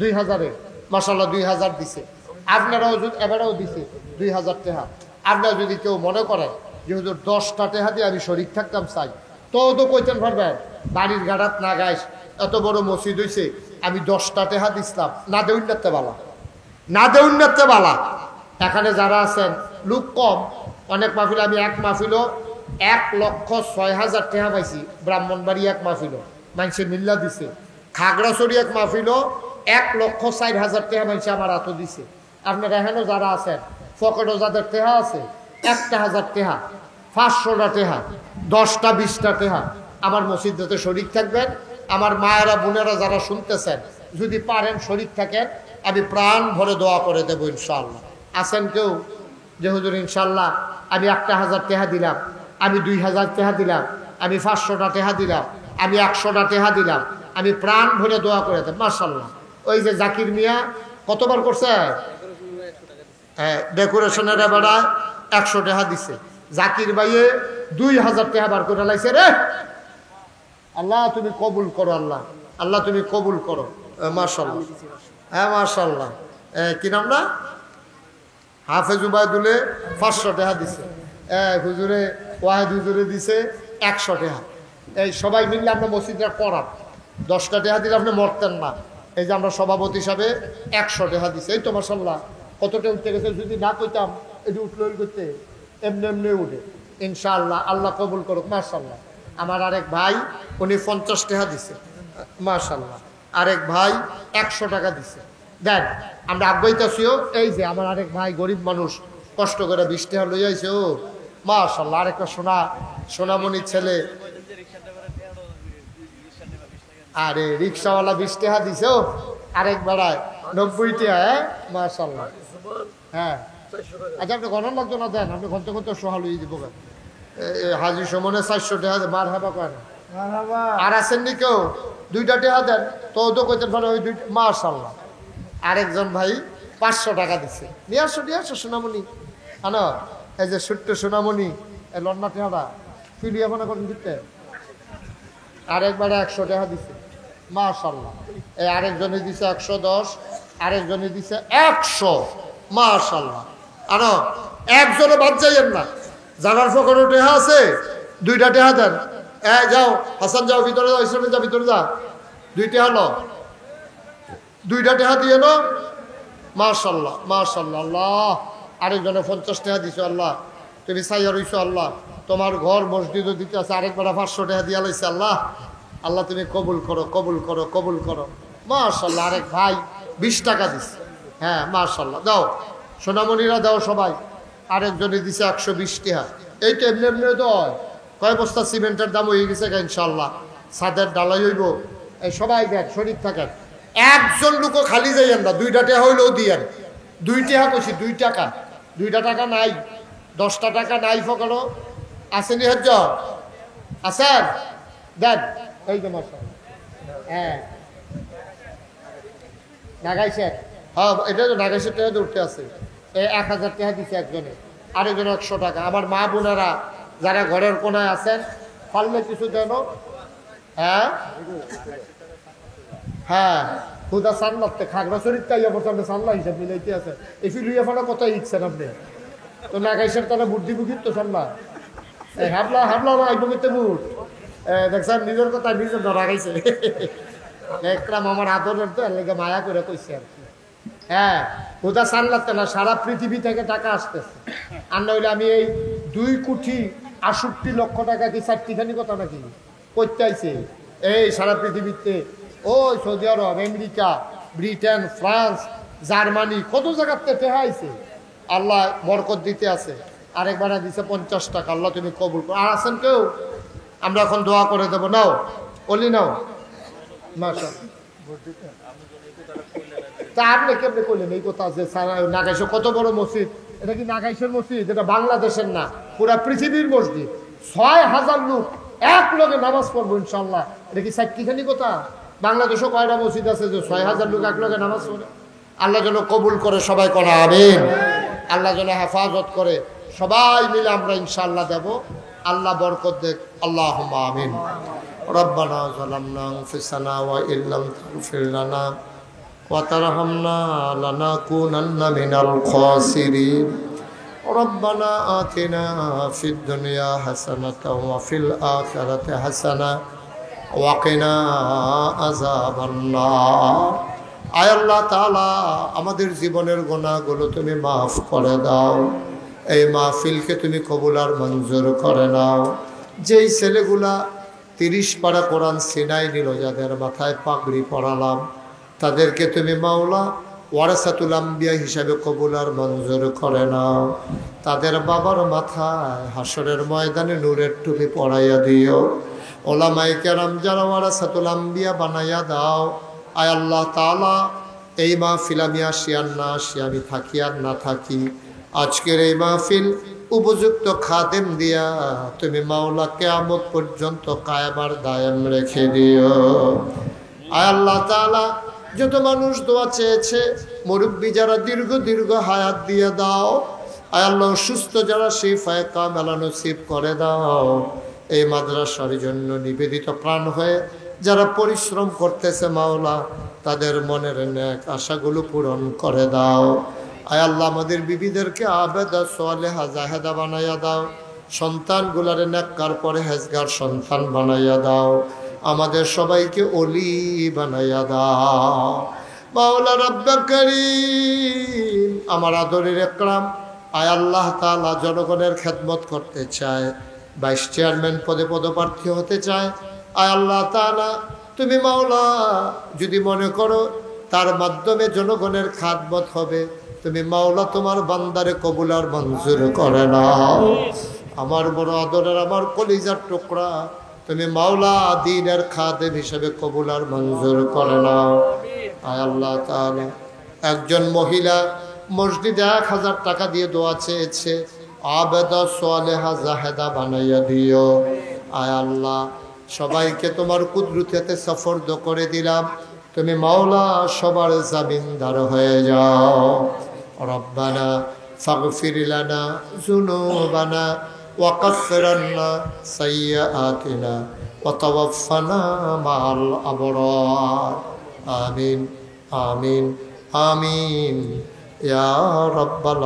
2000-এ মাশাআল্লাহ 2000 দিছে আপনারাও যদি এবারেও দিছে 2000 টাকা আপনারা যদি কেউ মনে করেন যে হুজুর 10টা টাকা দিয়ে আমি শরীক থাকতাম চাই তো কইতেন পারবেন বাড়ির গাড়াত না গাইস এত বড় মসজিদ হইছে আমি 10টা টাকা দিছিলাম না দেউন নাতে বালা না দেউন নাতে বালা এখানে যারা আছেন লোক কম অনেক মাহফিল আমি এক মাহফিলও 1,06,000 টাকা পাইছি ব্রাহ্মণবাড়ি এক মাহফিলও মানুষের মিল্লা দিছে খাগড়াছড়ি এক মাহফিলও 1,04,000 টাকা মানুষ আমার হাত দিছে আপনারা এখানেও যারা আছেন পকেটও যাদের টেহা আছে 1,000 টাকা 500টা টাকা 10টা 20টা টাকা আমার মসজিদে শরীক থাকবেন আমার মায়েরা বোনেরা যারা শুনতেছেন যদি পারেন শরীক থাকেন আমি প্রাণ ভরে দোয়া করে দেবো ইনশাআল্লাহ আছেন কেউ যে হুজুর ইনশাআল্লাহ আমি 1,000 টাকা দিলাম আমি 2,000 টাকা দিলাম আমি 500টা টাকা দিলাম আমি 100টা টাকা দিলাম আমি প্রাণ ভরে দোয়া করে দেব মাশাআল্লাহ ওই যে জাকির মিয়া কতবার করছে হ্যাঁ ডেকোরেশনের বেড়ায় 100 টাকা দিছে জাকির ভাইয়ে 2,000 টাকা বার করে লাইছে রে আল্লাহ তুমি কবুল করো আল্লাহ আল্লাহ তুমি কবুল করো মাশাআল্লাহ হ্যাঁ মাশাআল্লাহ কি নাম না হাফেজ উবাইদুলে 500 টাকা দিছে হুজুরে ওয়াহিদ হুজুরে দিছে 100 টাকা এই সবাই মিললে আমরা মসজিদটা করাম 10টা টাকা দিলে আপনি মরতেন না এই যে আমরা সভাপতি হিসাবে 100 টাকা দিছে এই তো মাশাআল্লাহ কতটা উঠতে গেছে যদি না কইতাম এটি উঠলো করতে এমনি এমনি উঠে ইনশাআল্লাহ আল্লাহ কবুল করুক মাশাআল্লাহ আমার আরেক ভাই উনি 50 টাকা দিছে মাশাআল্লাহ আরেক ভাই 100 টাকা দিছে দেন আমরা আগাইতেছিও এই যে আমার আরেক ভাই গরিব মানুষ কষ্ট করে 20 টাকা লই আইছে ও মাশাআল্লাহ আরেকটা সোনামণি ছেলে আরে রিক্সাওয়ালা 20 টাকা দিছে ও আরেক বেড়ায় 90 টাকা মাশাআল্লাহ হ্যাঁ আচ্ছা আপনি গণন লাগতো না দেন আপনি ঘন্টা ঘন্টা সোহাল হয়ে দিব হাজি সমনে 400 টাকা মার হাবা করেন আর আছেন নি কেউ 2টা টাকা দেন তো কইতেন ভালো ওই 2 মাশাআল্লাহ আরেকজন ভাই 500 টাকা দিচ্ছে নিয়ে আসো সোনামণি আনো এই যে ছোট্ট সোনামণি এই লন্না টাকা ফিলিয়া মনে করেন দিতে আরেকবারে 100 টাকা দিচ্ছে মাশাআল্লাহ এই আরেকজনে দিছে 110 আরেকজনে দিছে 100 মাশাআল্লাহ আনো একজনে বাদ যাইয়েন না জানার পকেটে টাকা আছে 2টা টাকা দেন যাও হাসান যাও ভিতরে যাও ইসলামে যা ভিতরে যা 2টা হলো 2টা টাকা দিয়ে নো মাশাআল্লাহ মাশাআল্লাহ আল্লাহ আরেকজনে 50 টাকা দিছো আল্লাহ তুমি চাইয়া রইছো আল্লাহ তোমার ঘর মসজিদও দিতে আছে আরেকবার 500 টাকা দিয়া লাইছে আল্লাহ আল্লাহ তুমি কবুল করো কবুল করো কবুল করো মাশাআল্লাহ আরেক ভাই 20 টাকা দিছে হ্যাঁ মাশাআল্লাহ দাও সোনামণিরা দাও সবাই আরেকজনে দিছে 120 টাকা এই তো এমনি এমনি তো কয় বস্তা সিমেন্টের দাম হয়ে গেছে ইনশাআল্লাহ ছাদের ডালাই হইব এই সবাই দেখ শরীর থাকেন একজন লোকও খালি যাইয়েন না 2টা টাকা হইলেও দিয়েন 2 টাকা কইছি 2 টাকা 2টা টাকা নাই 10টা টাকা নাই ফকড়ো আসেনি হজ্জ আছেন দেন এই যে মাশাআল্লাহ হ্যাঁ নাগাইছে হ্যাঁ এটা তো নাগাইছে টাকা উঠতে আছে 1000 টাকা দিছে একজনে আরেকজন 100 টাকা আমার মা বোনেরা যারা ঘরের কোনায় আছেন পারলে কিছু দেন হ্যাঁ হ্যাঁ খুদা সান্নাতে খাগড়াছড়ির তাই অবস্থানে সান্না হিসাব মিলাইতে আছে এই ফিলুইয়া ফানা কত ইচ্ছেন আপনি তো নাগাইছেন তারা বুদ্ধি বুকির তো সান্না হাবলা না আইবমিতে বুট দেখছেন নিজের কথা নিজে ধরা গাইছে একরাম আমার আদরের তো এর লেগে মায়া করে কইছে আর কি হ্যাঁ খুদা সান্নাতে না সারা পৃথিবী থেকে টাকা আসতেছে আর না হইলে আমি এই 2,68,00,000 টাকা কি 4টিখানি কথা নাকি করতে আইছে এই সারা পৃথিবীতে ওই সৌদি আরব আমেরিকা ব্রিটেন ফ্রান্স জার্মানি কত জায়গাতে টেহা আইছে আল্লাহ বরকত দিতে আছে আরেকবার দিছে 50 টাকা আল্লাহ তুমি কবুল করো আর আছেন কেউ আমরা এখন দোয়া করে দেবো নাও বলি নাও মাশাআল্লাহ তা আপনি কেমনে করলেন এই কথা যে নাগাইশো কত বড় মসজিদ এটা কি নাগাইশের মসজিদ এটা বাংলাদেশের না পুরা পৃথিবীর মসজিদ 6,000 লোক এক লগে নামাজ পড়বো ইনশাল্লাহ এটা কি 4টিখানি কথা বাংলাদেশও কয়টা মসজিদ আছে যে 6,000 লোক এক লগে নামাজ পড়ে আল্লাহ যেন কবুল করে সবাই করা আমিন আল্লাহ যেন হেফাজত করে সবাই মিলে আমরা ইনশাল্লাহ দেব আল্লাহ বরকত দেখ। আল্লাহুম্মা আমিন। রব্বানা যালামনা আনফুসানা ওয়া ইল্লাম তাগফির লানা ওয়া তারহামনা লানাকুনান্না মিনাল খাসিরিন। রব্বানা আতিনা ফিদ দুনিয়া হাসানাতাও ওয়া ফিল আখিরাতি হাসানা ওয়া কিনা আযাবান নার। আয় আল্লাহ তাআলা, আমাদের জীবনের গুনাহগুলো তুমি মাফ করে দাও। এই মাহফিলকে তুমি কবুল আর মঞ্জুর করে নাও। যেই ছেলেগুলা 30 পারা কোরআন সিনাই নিল, যাদের মাথায় পাগড়ি পরালাম, তাদেরকে তুমি মাওলা ওয়ারাসাতুল আম্বিয়া হিসাবে কবুল আর মঞ্জুর করে নাও। তাদের বাবার মাথায় হাসরের ময়দানে নূরের টুপি পরাইয়া দিও। ওলামায়ে কেরাম যারা ওয়ারাসাতুল আম্বিয়া বানাইয়া দাও। আয় আল্লাহ তাআলা, এই মাহফিল আমি আসি আর না আসি, আমি থাকি আর না থাকি, আজকের এই মাহফিল উপযুক্ত খাদেম দিয়া তুমি মাওলা কিয়ামত পর্যন্ত কায়েম আর দায়েম রেখে দিও। আয় আল্লাহ তাআলা, যত মানুষ দোয়া চেয়েছে, মুরব্বী যারা দীর্ঘ হায়াত দিয়ে দাও। আয় আল্লাহ, সুস্থ যারা শিফায়ে কামেলা নসিব করে দাও। এই মাদ্রাসার জন্য নিবেদিত প্রাণ হয়ে যারা পরিশ্রম করতেছে মাওলা, তাদের মনের নেক আশাগুলো পূরণ করে দাও। আয় আল্লাহ, আমাদের বিবিদেরকে আবেদা সালেহা জাহেদা বানাইয়া দাও। সন্তানগুলারে নেককার পরহেজগার সন্তান বানাইয়া দাও। আমাদের সবাইকে ওলি বানাইয়া দাও মাওলা রব্বে করিম। আমার আদরের একরাম, আয় আল্লাহ তাআলা, জনগণের খেদমত করতে চায়, ভাইস চেয়ারম্যান পদে পদপ্রার্থী হতে চায়। আয় আল্লাহ তাআলা, তুমি মাওলা যদি মনে করো তার মাধ্যমে জনগণের খেদমত হবে, তুমি মাওলা তোমার বান্দারে কবুল আর মঞ্জুর করে নাও। আমার বড় আদরের, আমার কলিজার টুকরা, তুমি মাওলা দ্বীনের খাদেম হিসেবে কবুল আর মঞ্জুর করে নাও। আয় আল্লাহ তাআলা, একজন মহিলা মসজিদে 1000 টাকা দিয়ে দোয়া চেয়েছে, আবেদা সালেহা জাহেদা বানাইয়া দিও। আয় আল্লাহ, সবাইকে তোমার কুদরতে সফরদ করে দিলাম, তুমি মাওলা সবার জামিনদার হয়ে যাও। রব্বানা ফাগফির লানা যুনুবানা ওয়া কাফির আন্না সাইয়্যাতিনা ওয়া তাওয়াফানা মা'আল আবরার। আমিন আমিন আমিন ইয়া রাব্বাল